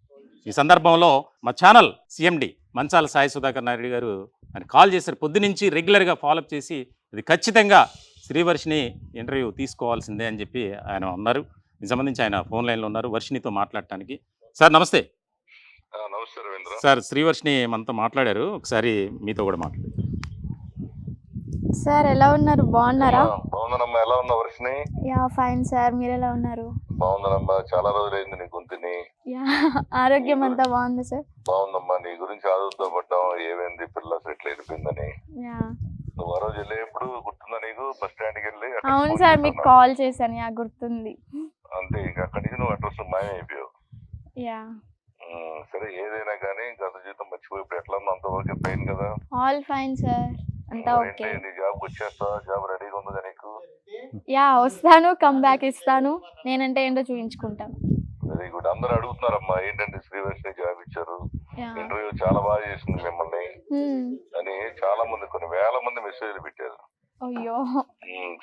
ఈ సందర్భంలో మా ఛానల్ సిఎండి మంచాల సాయి సుధాకర్ నాయుడు గారు ఆయన కాల్ చేశారు. పొద్దునుంచి రెగ్యులర్గా ఫాలోఅప్ చేసి ఇది ఖచ్చితంగా శ్రీవర్షిని ఇంటర్వ్యూ తీసుకోవాల్సిందే అని చెప్పి ఆయన ఉన్నారు. దీనికి సంబంధించి ఆయన ఫోన్ లైన్లో ఉన్నారు వర్షినితో మాట్లాడటానికి. సార్ నమస్తే. నమస్తే రవీంద్ర. సార్ శ్రీవర్షిని మనతో మాట్లాడారు, ఒకసారి మీతో కూడా మాట్లాడారు. సార్ ఎలా ఉన్నారు, బాగున్నారా? బాగున్నానమ్మా, ఎలా ఉన్నా వర్షిని? యా ఫైన్ సార్, మీరు ఎలా ఉన్నారు? బాగున్నానమ్మా, చాలా రోజులైంది నీ గొంతుని. యా ఆరోగ్యం అంతా బాగుంది సార్. బాగుందమ్మా, నీ గురించి ఆదుతో పడ్డాం, ఏమైంది పిల్ల సెటిల్ అయిపోయిందని. యా నువ్వు ఆ రోజు వెళ్ళేప్పుడు గుర్తుందా నీకు? బస్ స్టాండ్కి వెళ్ళి అక్కడ అవును ఫోన్ సార్, మీకు చేశాను. కాల్ చేశాను, యా గుర్తుంది. అంతే, ఇంకా అక్కడి నుంచి నువ్వు అడ్రస్ మాయమైపోయావు. యా సరే, ఏదైనా కానీ గత జీవితం మర్చిపోయి ఇప్పుడు ఎట్లా ఉందో అంత ఓకే, పెయిన్ కదా? ఆల్ ఫైన్ సార్, అంతా ఓకే. నీ జాబ్ వచ్చేస్తా, జాబ్ రెడీగా ఉందా నీకు? యా వస్తాను, కమ్ బ్యాక్ ఇస్తాను, నేనంటే ఏంటో చూపించుకుంటాను. Very good. అందరూ అడుగుతున్నారమ్మా, ఏంటంటే శ్రీవర్షిని జాబ్ ఇచ్చారు, యా ఇంటర్వ్యూ చాలా బాగా చేసింది మిమ్మల్ని అని చాలా మంది, కొన్ని వేల మంది మెసేజ్లు పెట్టారు. అయ్యో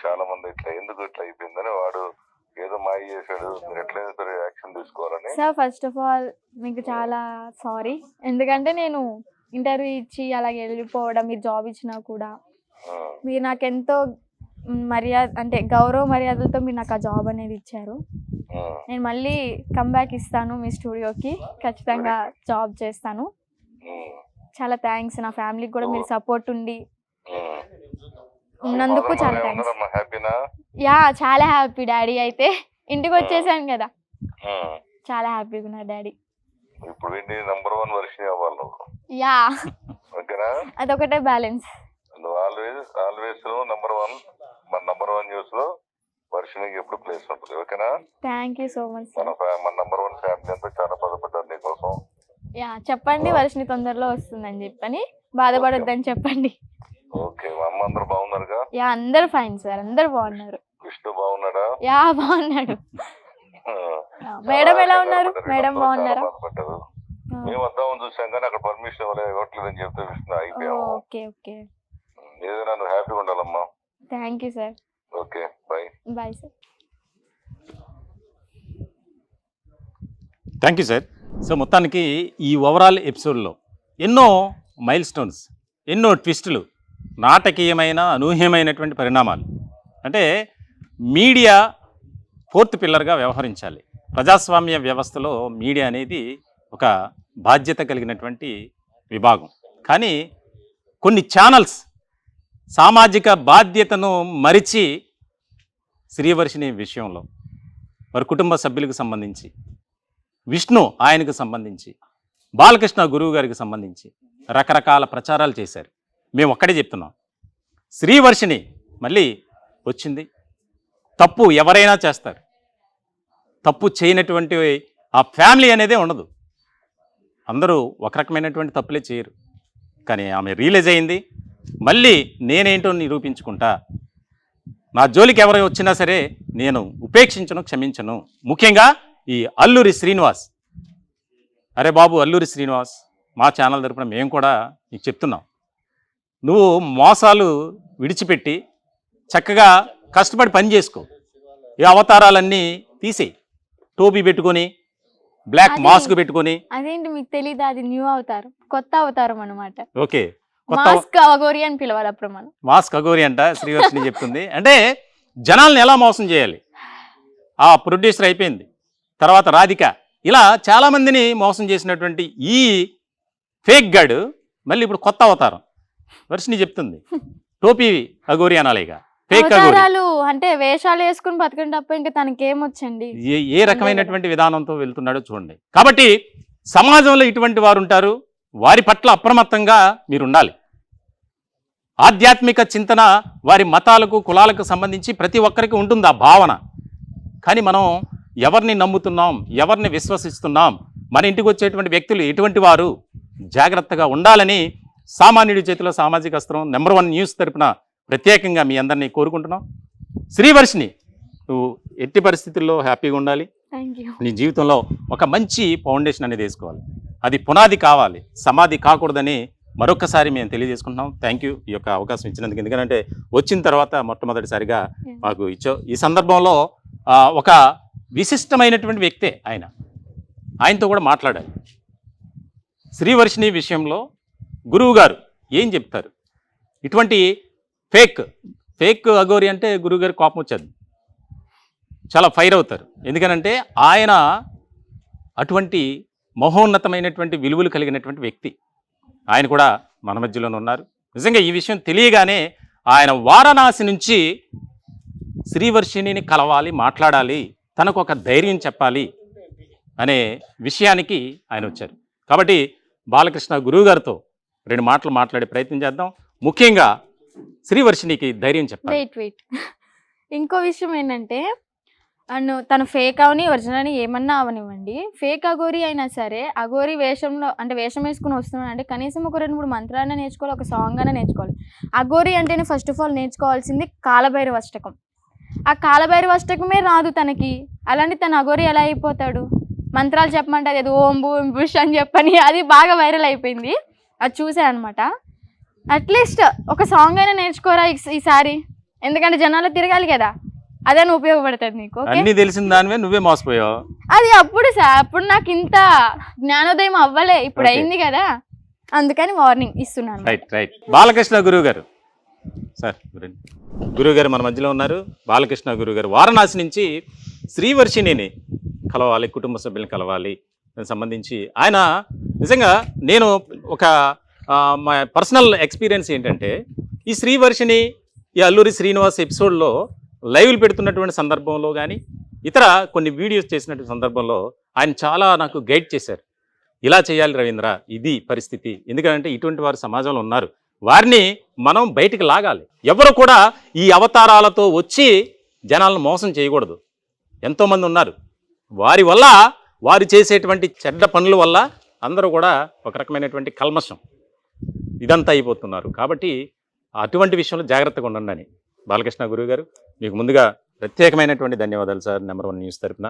చాలా మంది ఇట్లా ఎందుకు ఇట్లా అయిపోయిందని, వాడు ఏదో మాయ చేశాడు, మీరు ఎట్లయినా సరే యాక్షన్ తీసుకోవాలని. సార్ ఫస్ట్ ఆఫ్ ఆల్ మీకు చాలా సారీ, ఎందుకంటే నేను ఇంటర్వ్యూ ఇచ్చి అలాగే వెళ్ళిపోవడం, మీరు జాబ్ ఇచ్చినా కూడా మీరు నాకు ఎంతో మర్యాద అంటే గౌరవ మర్యాదలతో మీరు నాకు ఆ జాబ్ అనేది ఇచ్చారు. నేను మళ్ళీ కమ్బ్యాక్ ఇస్తాను మీ స్టూడియోకి, ఖచ్చితంగా జాబ్ చేస్తాను. చాలా థ్యాంక్స్, నా ఫ్యామిలీకి కూడా మీరు సపోర్ట్ ఉండి ఉన్నందుకు చాలా థ్యాంక్స్. యా చాలా హ్యాపీ డాడీ, అయితే ఇంటికి వచ్చేసాను కదా, చాలా హ్యాపీగా ఉన్నారు డాడీ. ఇప్పుడు నంబర్ 1 వర్షిని అవ్వాలి నువ్వు. యా ఓకేనా? అదొకటే బ్యాలెన్స్. నువ్వు ఆల్వేస్ నంబర్ 1, మన నంబర్ 1 న్యూస్ లో వర్షినికి ఎప్పుడు ప్లేస్ ఉంటుంది. ఓకేనా? Thank you so much. మన నంబర్ 1 ఫ్యామిలీ అంతా చాలా బాధపడ్డారు నీకోసం. యా చెప్పండి, వర్షిని తొందరలో వస్తుందని చెప్పని, బాధపడొద్దని చెప్పండి. ఓకే, మా అమ్మ అందరూ బాగున్నారుగా? యా అందరు ఫైన్ సార్, అందరు బాగున్నారు. విష్ణు బాగున్నాడా? యా బాగున్నాడు. మేడం ఎలా ఉన్నారు? మేడం బాగున్నారా? మేము వద్దామని చూసాం కానీ అక్కడ పర్మిషన్ ఇవ్వట్లేదని చెప్తే విష్ణు అయిపోయాము. ఓకే ఓకే, ఏదైనా నువ్వు హ్యాపీగా ఉండాలమ్మా. Thank you sir. Okay, bye. Bye sir. Thank you sir. So మొత్తానికి ఈ ఓవరాల్ ఎపిసోడ్లో ఎన్నో మైల్ స్టోన్స్, ఎన్నో ట్విస్టులు, నాటకీయమైన అనూహ్యమైనటువంటి పరిణామాలు. అంటే మీడియా 4th పిల్లర్గా వ్యవహరించాలి. ప్రజాస్వామ్య వ్యవస్థలో మీడియా అనేది ఒక బాధ్యత కలిగినటువంటి విభాగం. కానీ కొన్ని ఛానల్స్ సామాజిక బాధ్యతను మరిచి శ్రీవర్షిని విషయంలో వారి కుటుంబ సభ్యులకు సంబంధించి, విష్ణు ఆయనకు సంబంధించి, బాలకృష్ణ గురువు గారికి సంబంధించి రకరకాల ప్రచారాలు చేశారు. మేము ఒక్కడే చెప్తున్నాం, శ్రీవర్షిని మళ్ళీ వచ్చింది. తప్పు ఎవరైనా చేస్తారు, తప్పు చేయనటువంటి ఆ ఫ్యామిలీ అనేదే ఉండదు. అందరూ ఒక రకమైనటువంటి తప్పులే చేయరు. కానీ ఆమె రియలైజ్ అయింది, మళ్ళీ నేనేంటో నిరూపించుకుంటా, నా జోలికి ఎవరు వచ్చినా సరే నేను ఉపేక్షించను, క్షమించను. ముఖ్యంగా ఈ అల్లూరి శ్రీనివాస్, అరే బాబు అల్లూరి శ్రీనివాస్, మా ఛానల్ తరపున మేము కూడా నీకు చెప్తున్నాం, నువ్వు మోసాలు విడిచిపెట్టి చక్కగా కష్టపడి పని చేసుకో. ఈ అవతారాలన్నీ తీసేయి, టోపీ పెట్టుకొని, బ్లాక్ మాస్క్ పెట్టుకొని. అదేంటి మీకు తెలీదా, అది న్యూ అవతారం, కొత్త అవతారం అనమాట. ఓకే, మాస్క్ అగోరి అని పిలవాలి అప్పుడు మనం. మాస్క్ అగోరి అంట శ్రీవర్షిని చెప్తుంది. అంటే జనాల్ని ఎలా మోసం చేయాలి, ఆ ప్రొడ్యూసర్ అయిపోయింది, తర్వాత రాధిక, ఇలా చాలామందిని మోసం చేసినటువంటి ఈ ఫేక్ గాడు మళ్ళీ ఇప్పుడు కొత్త అవతారం వర్షిని చెప్తుంది. టోపీ అగోరి అనాలిగా, ఫేక్ అవతారాలు అంటే వేషాలు వేసుకుని బతకడం తప్ప ఇంకా తనకి ఏమొచ్చండి. ఏ రకమైనటువంటి విధానంతో వెళ్తున్నాడో చూడండి. కాబట్టి సమాజంలో ఇటువంటి వారు ఉంటారు, వారి పట్ల అప్రమత్తంగా మీరు ఉండాలి. ఆధ్యాత్మిక చింతన వారి మతాలకు, కులాలకు సంబంధించి ప్రతి ఒక్కరికి ఉంటుంది ఆ భావన. కానీ మనం ఎవరిని నమ్ముతున్నాం, ఎవరిని విశ్వసిస్తున్నాం, మన ఇంటికి వచ్చేటువంటి వ్యక్తులు ఎటువంటి వారు, జాగ్రత్తగా ఉండాలని సామాన్యుడి చేతిలో సామాజిక అస్త్రం నెంబర్ 1 న్యూస్ తరపున ప్రత్యేకంగా మీ అందరినీ కోరుకుంటున్నాం. శ్రీవర్షిని, నువ్వు ఎట్టి పరిస్థితుల్లో హ్యాపీగా ఉండాలి. నీ జీవితంలో ఒక మంచి ఫౌండేషన్ అనేది వేసుకోవాలి. అది పునాది కావాలి, సమాధి కాకూడదని మరొకసారి మేము తెలియజేసుకుంటున్నాం. థ్యాంక్ యూ ఈ యొక్క అవకాశం ఇచ్చినందుకు. ఎందుకంటే వచ్చిన తర్వాత మొట్టమొదటిసారిగా మాకు ఇచ్చో. ఈ సందర్భంలో ఒక విశిష్టమైనటువంటి వ్యక్తే ఆయన, ఆయనతో కూడా మాట్లాడాలి. శ్రీవర్షిని విషయంలో గురువు గారు ఏం చెప్తారు? ఇటువంటి ఫేక్ అగోరి అంటే గురువు గారికి కోపం వచ్చేది, చాలా ఫైర్ అవుతారు. ఎందుకనంటే ఆయన అటువంటి మహోన్నతమైనటువంటి విలువలు కలిగినటువంటి వ్యక్తి. ఆయన కూడా మన మధ్యలోనే ఉన్నారు. నిజంగా ఈ విషయం తెలియగానే ఆయన వారణాసి నుంచి శ్రీవర్షిణిని కలవాలి, మాట్లాడాలి, తనకు ఒక ధైర్యం చెప్పాలి అనే విషయానికి ఆయన వచ్చారు. కాబట్టి బాలకృష్ణ గురువు గారితో 2 మాటలు మాట్లాడే ప్రయత్నం చేద్దాం. ముఖ్యంగా శ్రీవర్షిణికి ధైర్యం చెప్పాలి. వెయిట్ ఇంకో విషయం ఏంటంటే, తను ఫేక్ అవని ఒరిజినల్ అని ఏమన్నా అవనివ్వండి, ఫేక్ అఘోరి అయినా సరే అఘోరి వేషంలో అంటే వేషం వేసుకుని వస్తున్నాడు అంటే కనీసం ఒక 2-3 మంత్రాలనే నేర్చుకోవాలి, ఒక సాంగ్ అయినా నేర్చుకోవాలి. అఘోరి అంటేనే ఫస్ట్ ఆఫ్ ఆల్ నేర్చుకోవాల్సింది కాలభైరవ అష్టకం. ఆ కాలభైరవ అష్టకమే రాదు తనకి. అలాంటి తను అఘోరి ఎలా అయిపోతాడు? మంత్రాలు చెప్పమంటే అది ఓం భూం బుష్ అని చెప్పని అది బాగా వైరల్ అయిపోయింది. అది చూసా అనమాట. అట్లీస్ట్ ఒక సాంగ్ అయినా నేర్చుకోరా ఈసారి, ఎందుకంటే జనాలు తిరగాలి కదా, అదే ఉపయోగపడుతుంది నీకు. అన్ని తెలిసిన దానివే నువ్వే మోసపోయావు. అది అప్పుడు నాకు ఇంత జ్ఞానోదయం అవ్వలే, ఇప్పుడు అయింది కదా, అందుకని వార్నింగ్ ఇస్తున్నాను. రైట్ బాలకృష్ణ గురువు గారు సార్, గురువు గారు మన మధ్యలో ఉన్నారు. బాలకృష్ణ గురువు గారు వారణాసి నుంచి శ్రీవర్షిణిని కలవాలి, కుటుంబ సభ్యులను కలవాలి దానికి సంబంధించి ఆయన నిజంగా నేను ఒక మా పర్సనల్ ఎక్స్పీరియన్స్ ఏంటంటే, ఈ శ్రీవర్షిణి ఈ అల్లూరి శ్రీనివాస్ ఎపిసోడ్లో లైవ్లు పెడుతున్నటువంటి సందర్భంలో కానీ ఇతర కొన్ని వీడియోస్ చేసినటువంటి సందర్భంలో ఆయన చాలా నాకు గైడ్ చేశారు. ఇలా చేయాలి రవీంద్ర, ఇది పరిస్థితి, ఎందుకంటే ఇటువంటి వారు సమాజంలో ఉన్నారు, వారిని మనం బయటికి లాగాలి. ఎవరు కూడా ఈ అవతారాలతో వచ్చి జనాలను మోసం చేయకూడదు. ఎంతోమంది ఉన్నారు, వారి వల్ల వారు చేసేటువంటి చెడ్డ పనుల వల్ల అందరూ కూడా ఒక రకమైనటువంటి కల్మషం ఇదంతా అయిపోతున్నారు. కాబట్టి అటువంటి విషయంలో జాగ్రత్తగా ఉండండి అని బాలకృష్ణ గురువు గారు మీకు ముందుగా ప్రత్యేకమైనటువంటి ధన్యవాదాలు సార్. నెంబర్ 1 న్యూస్ తరపున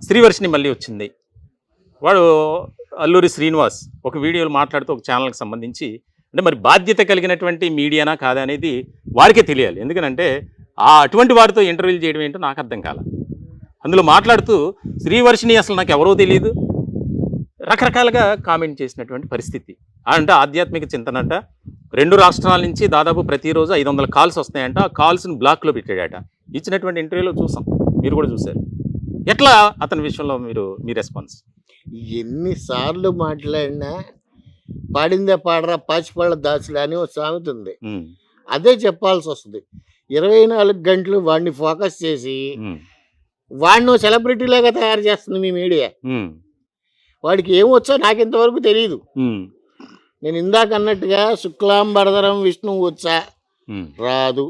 శ్రీవర్షిణి మళ్ళీ వచ్చింది. వాడు అల్లూరి శ్రీనివాస్ ఒక వీడియోలు మాట్లాడుతూ ఒక ఛానల్కి సంబంధించి అంటే మరి బాధ్యత కలిగినటువంటి మీడియానా కాదా అనేది వారికే తెలియాలి. ఎందుకనంటే అటువంటి వారితో ఇంటర్వ్యూలు చేయడం ఏంటో నాకు అర్థం కాల. అందులో మాట్లాడుతూ శ్రీవర్షిణి అసలు నాకు ఎవరో తెలియదు రకరకాలుగా కామెంట్ చేసినటువంటి పరిస్థితి. అంటే ఆధ్యాత్మిక చింతన అంట, 2 రాష్ట్రాల నుంచి దాదాపు ప్రతిరోజు 500 కాల్స్ వస్తాయంట. ఆ కాల్స్ని బ్లాక్లో పెట్టాడట. ఇచ్చినటువంటి ఇంటర్వ్యూలో చూసాం, మీరు కూడా చూశారు. ఎట్లా అతని విషయంలో మీ రెస్పాన్స్? ఎన్నిసార్లు మాట్లాడినా పాడిందే పాడరా పాచిపళ్ళ దాచులే అని ఒక సామెత ఉంది, అదే చెప్పాల్సి వస్తుంది. 24 గంటలు వాడిని ఫోకస్ చేసి వాడిని సెలబ్రిటీలాగా తయారు చేస్తుంది మీ మీడియా. వాడికి ఏమొచ్చో నాకు ఇంతవరకు తెలియదు. నేను ఇందాక అన్నట్టుగా శుక్లాంబరధరం విష్ణువు వచ్చా రాదు,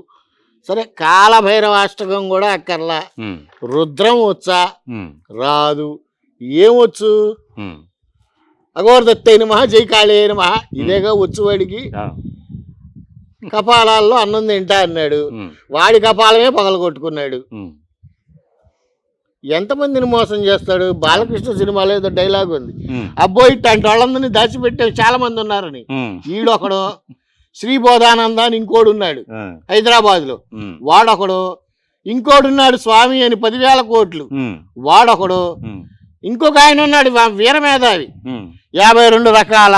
సరే కాలభైరవ అష్టకం కూడా అక్కర్లా, రుద్రం వచ్చా రాదు, ఏమొచ్చు అఘోరదత్తై నమః జై కాళీ నమః ఇదేగా వచ్చు వాడికి. కపాలాల్లో అన్నం తింటా అన్నాడు, వాడి కపాలమే పగలగొట్టుకున్నాడు. ఎంతమందిని మోసం చేస్తాడు? బాలకృష్ణ సినిమాలో ఏదో డైలాగ్ ఉంది, అబ్బో ఇట్లాంటి వాళ్ళందరినీ దాచిపెట్టే చాలా మంది ఉన్నారని. ఈడొకడు శ్రీబోధానంద అని ఇంకోడు ఉన్నాడు హైదరాబాద్ లో, వాడొకడు. ఇంకోడున్నాడు స్వామి అని 10,000 కోట్లు, వాడొకడు. ఇంకొక ఆయన ఉన్నాడు వీరమేధావి, 52 రకాల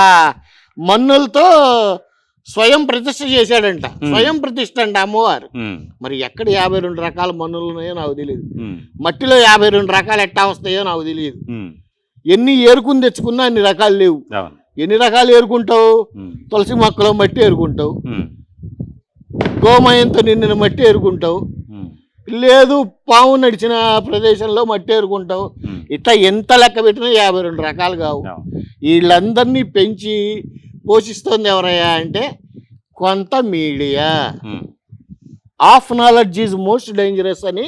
మన్నులతో స్వయం ప్రతిష్ఠ చేశాడంట. స్వయం ప్రతిష్ఠ అంట అమ్మవారు. మరి ఎక్కడ 52 రకాల మన్నులు ఉన్నాయో నాకు తెలియదు, మట్టిలో 52 రకాలు ఎట్టా వస్తాయో నాకు తెలియదు. ఎన్ని ఏరుకుని తెచ్చుకున్నా అన్ని రకాలు లేవు. ఎన్ని రకాలు ఏరుకుంటావు? తులసి మొక్కలో మట్టి ఏరుకుంటావు, గోమయంతో నిండిన మట్టి ఏరుకుంటావు, లేదు పాము నడిచిన ప్రదేశంలో మట్టి ఏరుకుంటావు. ఇట్లా ఎంత లెక్క పెట్టినా 52 రకాలు కావు. వీళ్ళందరినీ పెంచి పోషిస్తోంది ఎవరయ్యా అంటే కొంత media. Of knowledge is most dangerous అని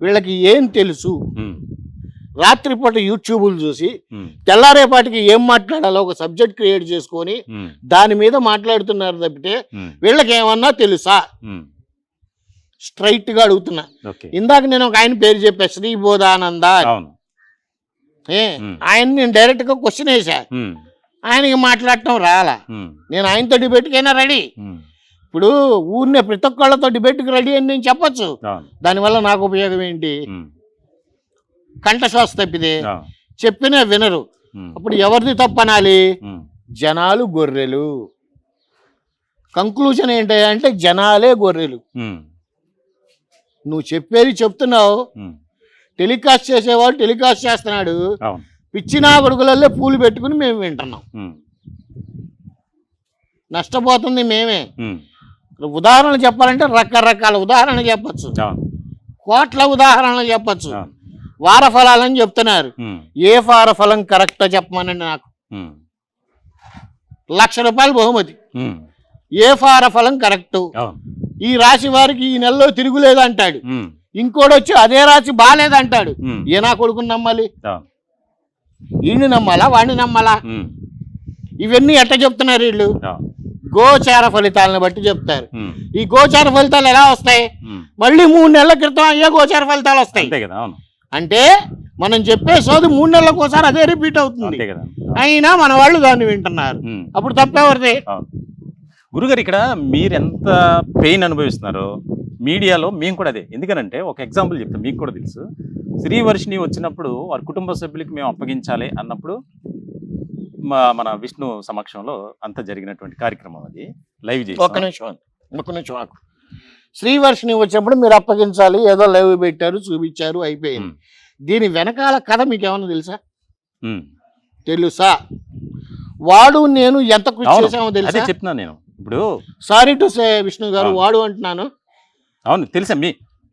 వీళ్ళకి ఏం తెలుసు? రాత్రిపూట యూట్యూబ్లు చూసి తెల్లారేపాటికి ఏం మాట్లాడాలో ఒక సబ్జెక్ట్ క్రియేట్ చేసుకొని దాని మీద మాట్లాడుతున్నారు తప్పితే వీళ్ళకి ఏమన్నా తెలుసా? స్ట్రైట్ గా అడుగుతున్నా. ఇందాక నేను ఒక ఆయన పేరు చెప్పా, శ్రీబోధానంద. ఆయన నేను డైరెక్ట్ గా క్వశ్చన్ వేసా, ఆయనకి మాట్లాడటం రాలా. నేను ఆయనతో డిబేట్కైనా రెడీ. ఇప్పుడు ఊరినే ప్రతి ఒక్కళ్ళతో డిబేట్కి రెడీ అని నేను చెప్పచ్చు. దానివల్ల నాకు ఉపయోగం ఏంటి? కంఠశ్వాస తప్పితే చెప్పినా వినరు. అప్పుడు ఎవరిది తప్పనాలి? జనాలు గొర్రెలు. కంక్లూజన్ ఏంటి అంటే జనాలే గొర్రెలు. నువ్వు చెప్పేది చెప్తున్నావు, టెలికాస్ట్ చేసేవాడు టెలికాస్ట్ చేస్తున్నాడు, పిచ్చినా కొడుకులలో పూలు పెట్టుకుని మేము వింటున్నాం. నష్టపోతుంది మేమే. ఉదాహరణలు చెప్పాలంటే రకరకాల ఉదాహరణలు చెప్పచ్చు, కోట్ల ఉదాహరణలు చెప్పచ్చు. వారఫలాలని చెప్తున్నారు. ఏ వారఫలం కరెక్టో చెప్పమనండి నాకు. 1,00,000 రూపాయలు బహుమతి. ఏ వారఫలం కరెక్టు? ఈ రాశి వారికి ఈ నెలలో తిరుగులేదు అంటాడు, ఇంకోటి వచ్చి అదే రాశి బాగాలేదంటాడు. ఏ నా కొడుకుని నమ్మాలి? ఈయన్ని నమ్మాలా వాడిని నమ్మాలా? ఇవన్నీ ఎట్ట చెప్తున్నారు వీళ్ళు? గోచార ఫలితాలను బట్టి చెప్తారు. ఈ గోచార ఫలితాలు ఎలా వస్తాయి? మళ్ళీ 3 నెలల క్రితం అయ్యే గోచార ఫలితాలు వస్తాయి. అంటే మనం చెప్పే సోది 3 నెలలకు ఒకసారి అదే రిపీట్ అవుతుంది. అయినా మన వాళ్ళు దాన్ని వింటున్నారు. అప్పుడు తప్పేవరిది? గురుగారు, ఇక్కడ మీరు ఎంత పెయిన్ అనుభవిస్తున్నారో మీడియాలో మేము కూడా అదే. ఎందుకనంటే ఒక ఎగ్జాంపుల్ చెప్తాం, మీకు కూడా తెలుసు. శ్రీవర్షిని వచ్చినప్పుడు వారి కుటుంబ సభ్యులకి మేము అప్పగించాలి అన్నప్పుడు మన విష్ణు సమక్షంలో అంత జరిగినటువంటి కార్యక్రమం అది లైవ్ చేసి. ఒక్క నిమిషం ఆకు. శ్రీవర్షిని వచ్చినప్పుడు మీరు అప్పగించాలి, ఏదో లైవ్ పెట్టారు, చూపించారు, అయిపోయింది. దీని వెనకాల కథ మీకు ఏమన్నా తెలుసా? వాడు నేను ఎంత కృషి చేసామో తెలుసా? చెప్తున్నాను నేను ఇప్పుడు. సారీ టు సే విష్ణు గారు, వాడు అంటున్నాను. అవును, తెలుసా?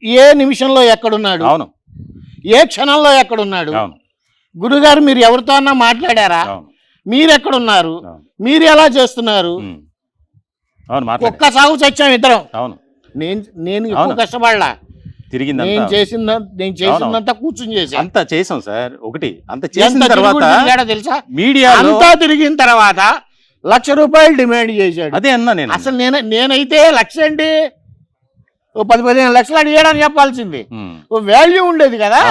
ఏ నిమిషంలో ఎక్కడున్నాడు, అవును, ఏ క్షణంలో ఎక్కడున్నాడు? అవును. గురుగారు మీరు ఎవరితో అన్నా మాట్లాడారా? మీరెక్కడున్నారు? మీరు ఎలా చేస్తున్నారు? ఒక్క సాగు చచ్చాం ఇద్దరం. అవును, నేను ఎక్కువ కష్టపడలా. నేను చేసిందంతా కూర్చుని చేసి అంతా చేసాం సార్. ఒకటి అంత చేసిన తర్వాత తెలుసా, మీడియా అంతా తిరిగిన తర్వాత 1,00,000 రూపాయలు డిమాండ్ చేశాడు. అదే అన్నా నేను. అసలు నేనైతే 1,00,000 ఏంటి, 10-15 లక్షలు అడిగాడని చెప్పాల్సింది. ఓ వాల్యూ ఉండేది కదా.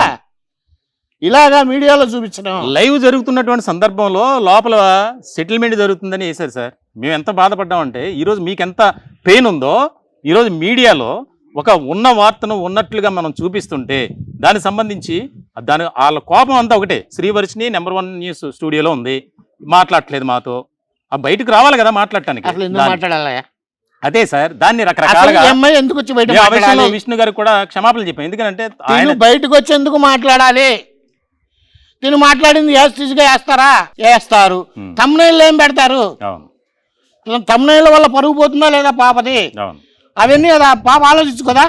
ఇలాగా మీడియాలో చూపించడం. లైవ్ జరుగుతున్నటువంటి సందర్భంలో లోపల సెటిల్మెంట్ జరుగుతుందని వేశారు సార్. మేము ఎంత బాధపడ్డామంటే, ఈరోజు మీకు ఎంత పెయిన్ ఉందో ఈరోజు మీడియాలో ఒక ఉన్న వార్తను ఉన్నట్లుగా మనం చూపిస్తుంటే దానికి సంబంధించి వాళ్ళ కోపం అంతా ఒకటే. శ్రీవర్షిని నెంబర్ 1 న్యూస్ స్టూడియోలో ఉంది, మాట్లాడట్లేదు మాతో. బయటకు రావాలి కదా మాట్లాడటానికి. అదే సార్, దాన్ని రకరకాలుగా ఎందుకు వచ్చి బయట విష్ణు గారికి కూడా క్షమాపణలు చెప్పాం. ఎందుకంటే ఆయన బయటకు వచ్చి ఎందుకు మాట్లాడాలి? తిను మాట్లాడింది యాస్టిజ్గా వేస్తారు. తమ్నైల్లో ఏం పెడతారు? తమ్నైళ్ళ వల్ల పరుగు పోతుందా లేదా పాపది? అవన్నీ అది పాప ఆలోచించు కదా.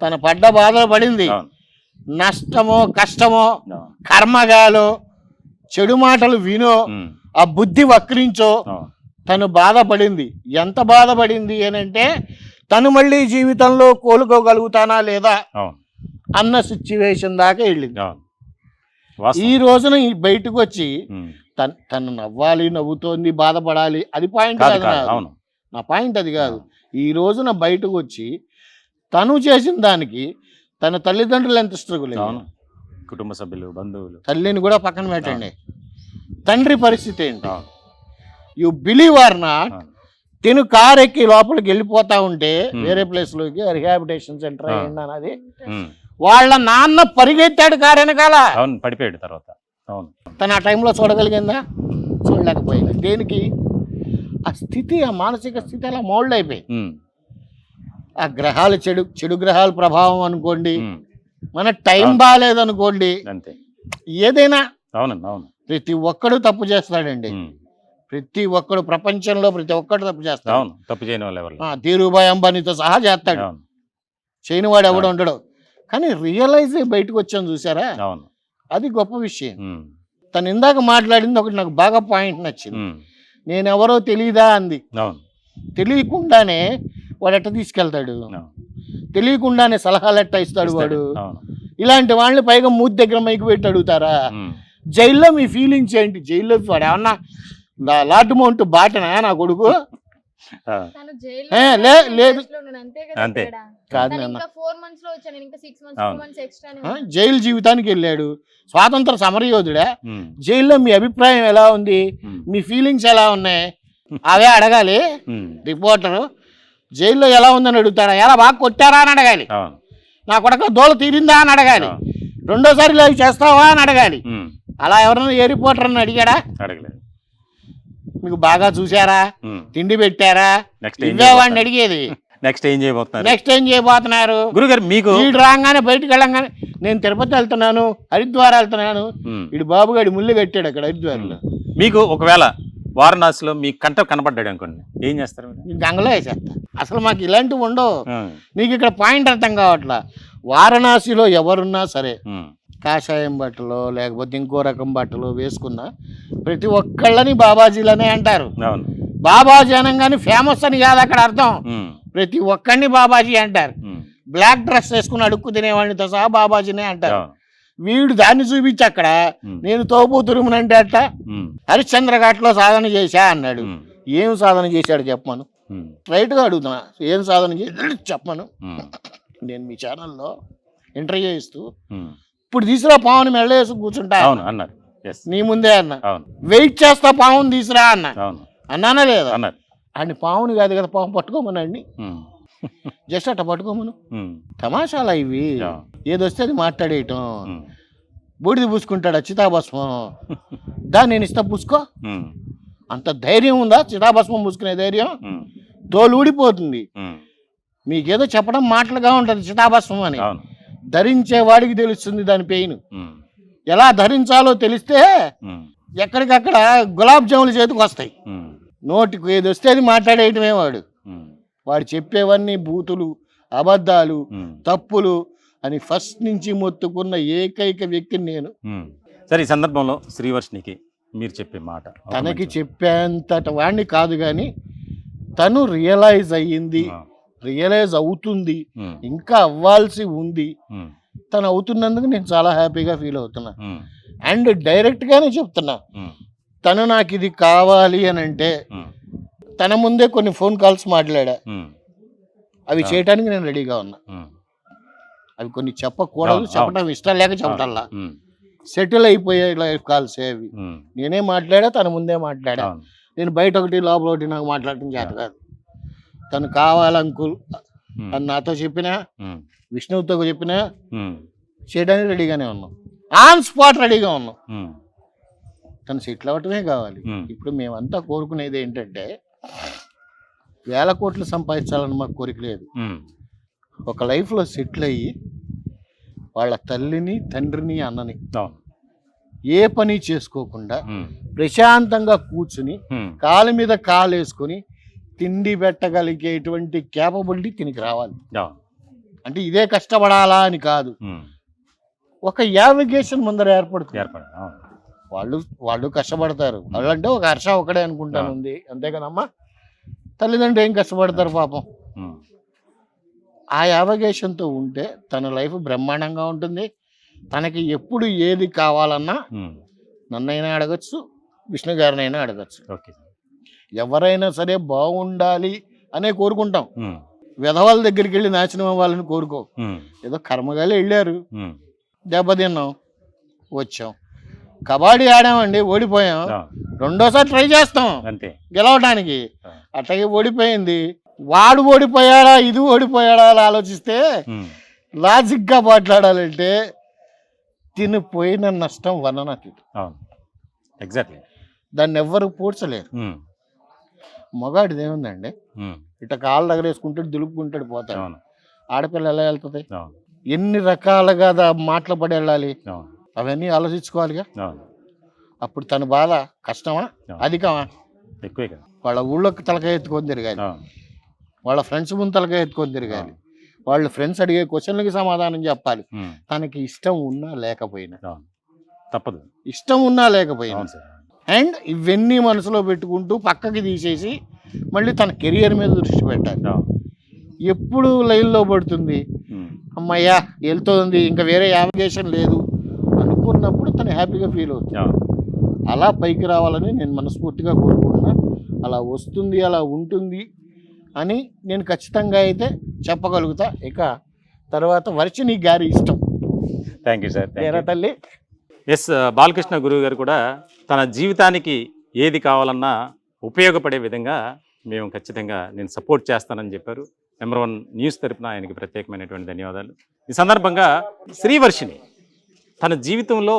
తన పడ్డ బాధలు పడింది, నష్టమో కష్టమో కర్మగాలో చెడు మాటలు వినో ఆ బుద్ధి వక్రించో తను బాధపడింది. ఎంత బాధపడింది అనంటే, తను మళ్ళీ జీవితంలో కోలుకోగలుగుతానా లేదా అన్న సిచ్యువేషన్ దాకా వెళ్ళింది. ఈ రోజున బయటకు వచ్చి తను నవ్వాలి, నవ్వుతోంది, బాధపడాలి, అది పాయింట్ కాదు. నా పాయింట్ అది కాదు. ఈ రోజున బయటకు వచ్చి తను చేసిన దానికి తన తల్లిదండ్రులు ఎంత స్ట్రగుల్, కుటుంబ సభ్యులు, బంధువులు, తల్లిని కూడా పక్కన పెట్టండి, తండ్రి పరిస్థితి ఏంటి? యు బిలీవ్ ఆర్ నాట్, తిను కారు ఎక్కి లోపలికి వెళ్ళిపోతా ఉంటే వేరే ప్లేస్లోకి రిహాబిటేషన్ సెంటర్ అయ్యింది అన్నది, వాళ్ళ నాన్న పరిగెత్తాడు కారు వెనకాల, పడిపోయాడు తర్వాత. తను ఆ టైంలో చూడగలిగిందా? చూడలేకపోయింది. దేనికి? ఆ స్థితి, ఆ మానసిక స్థితి అలా మోల్డ్ అయిపోయి. ఆ గ్రహాలు చెడు గ్రహాల ప్రభావం అనుకోండి, మన టైం బాగాలేదనుకోండి, ఏదైనా ప్రతి ఒక్కడు తప్పు చేస్తాడండి. ప్రతి ఒక్కడు ప్రపంచంలో ప్రతి ఒక్కడు తప్పు చేస్తాడు. తప్పు చేయని వాళ్ళు ధీరుభాయ్ అంబానీతో సహా చేస్తాడు, చేయనివాడు ఎవడు ఉండడు. కానీ రియలైజ్ బయటకు వచ్చాను చూసారా, అది గొప్ప విషయం. తను ఇందాక మాట్లాడింది ఒకటి నాకు బాగా పాయింట్ నచ్చింది. నేనెవరో తెలియదా అంది. తెలియకుండానే వాడు ఎట్ట తీసుకెళ్తాడు, తెలియకుండానే సలహాలు ఎట్ట ఇస్తాడు వాడు. ఇలాంటి వాళ్ళని పైగా మూతి దగ్గర మైకి పెట్టి అడుగుతారా? జైల్లో మీ ఫీలింగ్స్ ఏంటి? జైల్లో వాడు ఏమన్నా లాట్ మౌంట్ బాటనా నా కొడుకు? లేదు, జైలు జీవితానికి వెళ్ళాడు, స్వాతంత్ర సమరయోధుడా. జైల్లో మీ అభిప్రాయం ఎలా ఉంది, మీ ఫీలింగ్స్ ఎలా ఉన్నాయి అవే అడగాలి రిపోర్టరు. జైల్లో ఎలా ఉందని అడుగుతాడా? ఎలా బాగా కొట్టారా అని అడగాలి, నా కొడక దోల తీరిందా అని అడగాలి, రెండోసారి లైవ్ చేస్తావా అని అడగాలి. అలా ఎవరన్నా ఏ రిపోర్టర్ అని అడిగాడా? అడగలేదు. మీకు బాగా చూసారా, తిండి పెట్టారా, ఇవే వాడిని అడిగేది. నెక్స్ట్ ఏం చేయబోతున్నారు? నెక్స్ట్ ఏం చేయబోతున్నారు? గురుగారు మీకు వీడు రాగానే బయటికి వెళ్ళంగానే నేను తిరుపతి వెళ్తున్నాను, హరిద్వార్ వెళ్తున్నాను. వీడు బాబుగాడి ముళ్ళు కట్టాడు అక్కడ హరిద్వార్లో. మీకు ఒకవేళ వారణాసిలో మీ కంట కనపడ్డాడు అనుకోండి, ఏం చేస్తారు మీరు? ఈ గంగలో వేసేస్తా. అసలు మాకు ఇలాంటివి ఉండవు. నీకు ఇక్కడ పాయింట్ అర్థం కావట్లా. వారణాసిలో ఎవరున్నా సరే కాషాయం బట్టలు లేకపోతే ఇంకో రకం బట్టలు వేసుకున్నా ప్రతి ఒక్కళ్ళని బాబాజీలనే అంటారు. అవును. బాబాజీ అనగానే ఫేమస్ అని కాదు అక్కడ అర్థం. ప్రతి ఒక్కడిని బాబాజీ అంటారు. బ్లాక్ డ్రెస్ వేసుకుని అడుక్కు తినేవాడితో సహా బాబాజీనే అంటారు. వీడు దాన్ని చూపించి అక్కడ నేను తోపుతురుమునంటే అట్ట హరిశ్చంద్ర ఘాట్లో సాధన చేశా అన్నాడు. ఏం సాధన చేశాడు చెప్పమను. రైట్గా అడుగుతున్నా, ఏం సాధన చేశాడు చెప్పమను. నేను మీ ఛానల్లో ఇంటర్వ్యూ ఇస్తూ ఇప్పుడు తీసురా పావుని మెళ్ళేసి కూర్చుంటా అన్నారు. నీ ముందే అన్నా. వెయిట్ చేస్తా పావుని తీసురా అన్నా. అన్నానా లేదా? అండి పావుని కాదు కదా, పాము పట్టుకోమనండి. జస్ట్ అట్ట పట్టుకోమను. తమాషాలా ఇవి. ఏదొస్తే అది మాట్లాడేయటం. బూడిది పూసుకుంటాడు చితాభస్మం. దాన్ని నేను ఇస్తా పూసుకో. అంత ధైర్యం ఉందా చితాభస్మం పూసుకునే ధైర్యం? తోలు ఊడిపోతుంది. మీకేదో చెప్పడం మాటలుగా ఉంటుంది చితాభస్మం అని. ధరించే వాడికి తెలుస్తుంది దాని పెయిన్. ఎలా ధరించాలో తెలిస్తే ఎక్కడికక్కడ గులాబ్ జాములు చేతికి వస్తాయి. నోటికి ఏది వస్తే అది మాట్లాడేయటమే వాడు చెప్పేవన్నీ బూతులు, అబద్ధాలు, తప్పులు అని ఫస్ట్ నుంచి మొత్తుకున్న ఏకైక వ్యక్తిని నేను. సరే, ఈ సందర్భంలో శ్రీవర్షినికి మీరు చెప్పే మాట. తనకి చెప్పేంతట వాడిని కాదు కానీ తను రియలైజ్ అయ్యింది, రియలైజ్ అవుతుంది, ఇంకా అవ్వాల్సి ఉంది. తను అవుతున్నందుకు నేను చాలా హ్యాపీగా ఫీల్ అవుతున్నా. అండ్ డైరెక్ట్గానే చెప్తున్నా, తను నాకు ఇది కావాలి అని అంటే తన ముందే కొన్ని ఫోన్ కాల్స్ మాట్లాడా. అవి చేయడానికి నేను రెడీగా ఉన్నా. అవి కొన్ని చెప్పకూడదు, చెప్పడం ఇష్టం లేక చెప్పటల్లా. సెటిల్ అయిపోయే లైఫ్ కాల్స్ అవి. నేనే మాట్లాడా, తన ముందే మాట్లాడా. నేను బయట ఒకటి లోపల ఒకటి నాకు మాట్లాడటం చేత కాదు. తను కావాలంకుల్ అని నాతో చెప్పినా, విష్ణువుతో చెప్పినా చేయడానికి రెడీగానే ఉన్నాం. ఆన్ స్పాట్ రెడీగా ఉన్నాం. తను సెటిల్ అవ్వటమే కావాలి. ఇప్పుడు మేమంతా కోరుకునేది ఏంటంటే 1000 కోట్లు సంపాదించాలని మాకు కోరిక లేదు. ఒక లైఫ్లో సెటిల్ అయ్యి వాళ్ళ తల్లిని, తండ్రిని, అన్నని ఏ పని చేసుకోకుండా ప్రశాంతంగా కూర్చుని కాలు మీద కాలు వేసుకొని తిండి పెట్టగలిగేటువంటి క్యాపబిలిటీ తినికి రావాలి. అంటే ఇదే కష్టపడాలా అని కాదు, ఒక యావిగేషన్ ముందర ఏర్పడుతుంది. వాళ్ళు కష్టపడతారు. వాళ్ళంటే ఒక హర్ష ఒకడే అనుకుంటాను ఉంది, అంతే కదమ్మా. తల్లిదండ్రులు ఏం కష్టపడతారు పాపం. ఆ యావగేషన్తో ఉంటే తన లైఫ్ బ్రహ్మాండంగా ఉంటుంది. తనకి ఎప్పుడు ఏది కావాలన్నా నన్నైనా అడగచ్చు, విష్ణు గారినైనా అడగచ్చు. ఎవరైనా సరే బాగుండాలి అనే కోరుకుంటాం. విధవాళ్ళ దగ్గరికి వెళ్ళి నాశనం అవ్వాలని కోరుకో. ఏదో కర్మగాలి వెళ్ళారు, దెబ్బతిన్నాం, వచ్చాం. కబడ్డీ ఆడామండి, ఓడిపోయాం. రెండోసారి ట్రై చేస్తాం గెలవడానికి. అట్లాగే ఓడిపోయింది. వాడు ఓడిపోయాడా, ఇది ఓడిపోయాడా అని ఆలోచిస్తే లాజిక్గా మాట్లాడాలంటే తినిపోయిన నష్టం వర్ణనాతీతం. ఎగ్జాక్ట్లీ. దాన్ని ఎవ్వరు పూడ్చలేరు. మగాడిది ఏముందండి, ఇట్లా కాళ్ళ దగ్గర వేసుకుంటాడు, దులుపుకుంటాడు, పోతాడు. ఆడపిల్ల ఎలా వెళ్తుంది? ఎన్ని రకాలుగా మాటలు పడి వెళ్ళాలి, అవన్నీ ఆలోచించుకోవాలిగా. అప్పుడు తన బాధ కష్టమా అధికమా? ఎక్కువే కదా. వాళ్ళ ఊళ్ళోకి తలకాయ ఎత్తుకొని తిరగాలి, వాళ్ళ ఫ్రెండ్స్ ముందు తలకాయ ఎత్తుకొని తిరగాలి, వాళ్ళు ఫ్రెండ్స్ అడిగే క్వశ్చన్లకి సమాధానం చెప్పాలి. తనకి ఇష్టం ఉన్నా లేకపోయినా తప్పదు, ఇష్టం ఉన్నా లేకపోయినా. అండ్ ఇవన్నీ మనసులో పెట్టుకుంటూ పక్కకి తీసేసి మళ్ళీ తన కెరియర్ మీద దృష్టి పెట్టాలి. ఎప్పుడు లైన్లో పడుతుంది, అమ్మయ్యా వెళ్తుంది, ఇంకా వేరే యావిగేషన్ లేదు అనుకున్నప్పుడు తను హ్యాపీగా ఫీల్ అవుతుంది. అలా పైకి రావాలని నేను మనస్ఫూర్తిగా కోరుకుంటున్నా. అలా వస్తుంది, అలా ఉంటుంది అని నేను ఖచ్చితంగా అయితే చెప్పగలుగుతా. ఇక తర్వాత వర్షిని గారి ఇష్టం. Thank you sir. వేరే తల్లి. ఎస్, బాలకృష్ణ గురువు గారు కూడా తన జీవితానికి ఏది కావాలన్నా ఉపయోగపడే విధంగా మేము ఖచ్చితంగా నేను సపోర్ట్ చేస్తానని చెప్పారు. నెంబర్ 1 న్యూస్ తరపున ఆయనకి ప్రత్యేకమైనటువంటి ధన్యవాదాలు. ఈ సందర్భంగా శ్రీవర్షిని తన జీవితంలో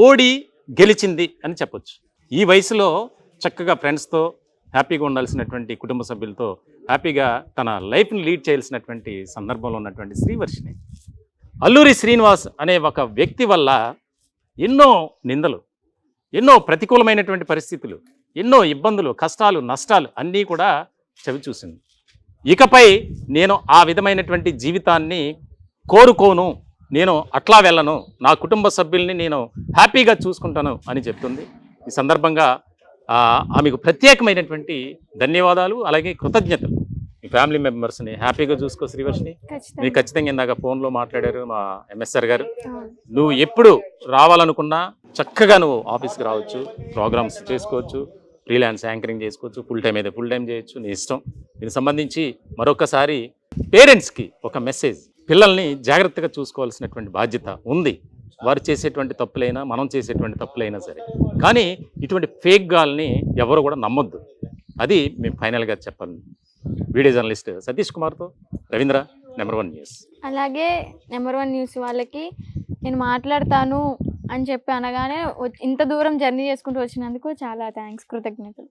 ఓడి గెలిచింది అని చెప్పొచ్చు. ఈ వయసులో చక్కగా ఫ్రెండ్స్తో హ్యాపీగా ఉండాల్సినటువంటి కుటుంబ సభ్యులతో హ్యాపీగా తన లైఫ్ని లీడ్ చేయాల్సినటువంటి సందర్భంలో ఉన్నటువంటి శ్రీవర్షిని అల్లూరి శ్రీనివాస్ అనే ఒక వ్యక్తి వల్ల ఎన్నో నిందలు, ఎన్నో ప్రతికూలమైనటువంటి పరిస్థితులు, ఎన్నో ఇబ్బందులు, కష్టాలు, నష్టాలు అన్నీ కూడా చవిచూసింది. ఇకపై నేను ఆ విధమైనటువంటి జీవితాన్ని కోరుకోను, నేను అట్లా వెళ్ళను, నా కుటుంబ సభ్యుల్ని నేను హ్యాపీగా చూసుకుంటాను అని చెప్తుంది. ఈ సందర్భంగా ఆమెకు ప్రత్యేకమైనటువంటి ధన్యవాదాలు, అలాగే కృతజ్ఞతలు. మీ ఫ్యామిలీ మెంబర్స్ని హ్యాపీగా చూసుకో శ్రీవర్షిని. మీరు ఖచ్చితంగా ఇందాక ఫోన్లో మాట్లాడారు మా ఎంఎస్ఆర్ గారు. నువ్వు ఎప్పుడు రావాలనుకున్నా చక్కగా నువ్వు ఆఫీస్కి రావచ్చు, ప్రోగ్రామ్స్ చేసుకోవచ్చు, ఫ్రీలాన్స్ యాంకరింగ్ చేసుకోవచ్చు, ఫుల్ టైం అయితే ఫుల్ టైం చేయొచ్చు, నీ ఇష్టం. దీనికి సంబంధించి మరొకసారి పేరెంట్స్కి ఒక మెసేజ్, పిల్లల్ని జాగ్రత్తగా చూసుకోవాల్సినటువంటి బాధ్యత ఉంది. వారు చేసేటువంటి తప్పులైనా, మనం చేసేటువంటి తప్పులైనా సరే, కానీ ఇటువంటి ఫేక్ గాల్ని ఎవరు కూడా నమ్మొద్దు. అది మేము ఫైనల్గా చెప్పాలి. వీడియో జర్నలిస్ట్ సతీష్ కుమార్తో రవీంద్ర, నెంబర్ 1 న్యూస్. అలాగే నెంబర్ 1 న్యూస్ వాళ్ళకి నేను మాట్లాడతాను అని చెప్పి అనగానే ఇంత దూరం జర్నీ చేసుకుంటూ వచ్చినందుకు చాలా థ్యాంక్స్, కృతజ్ఞతలు.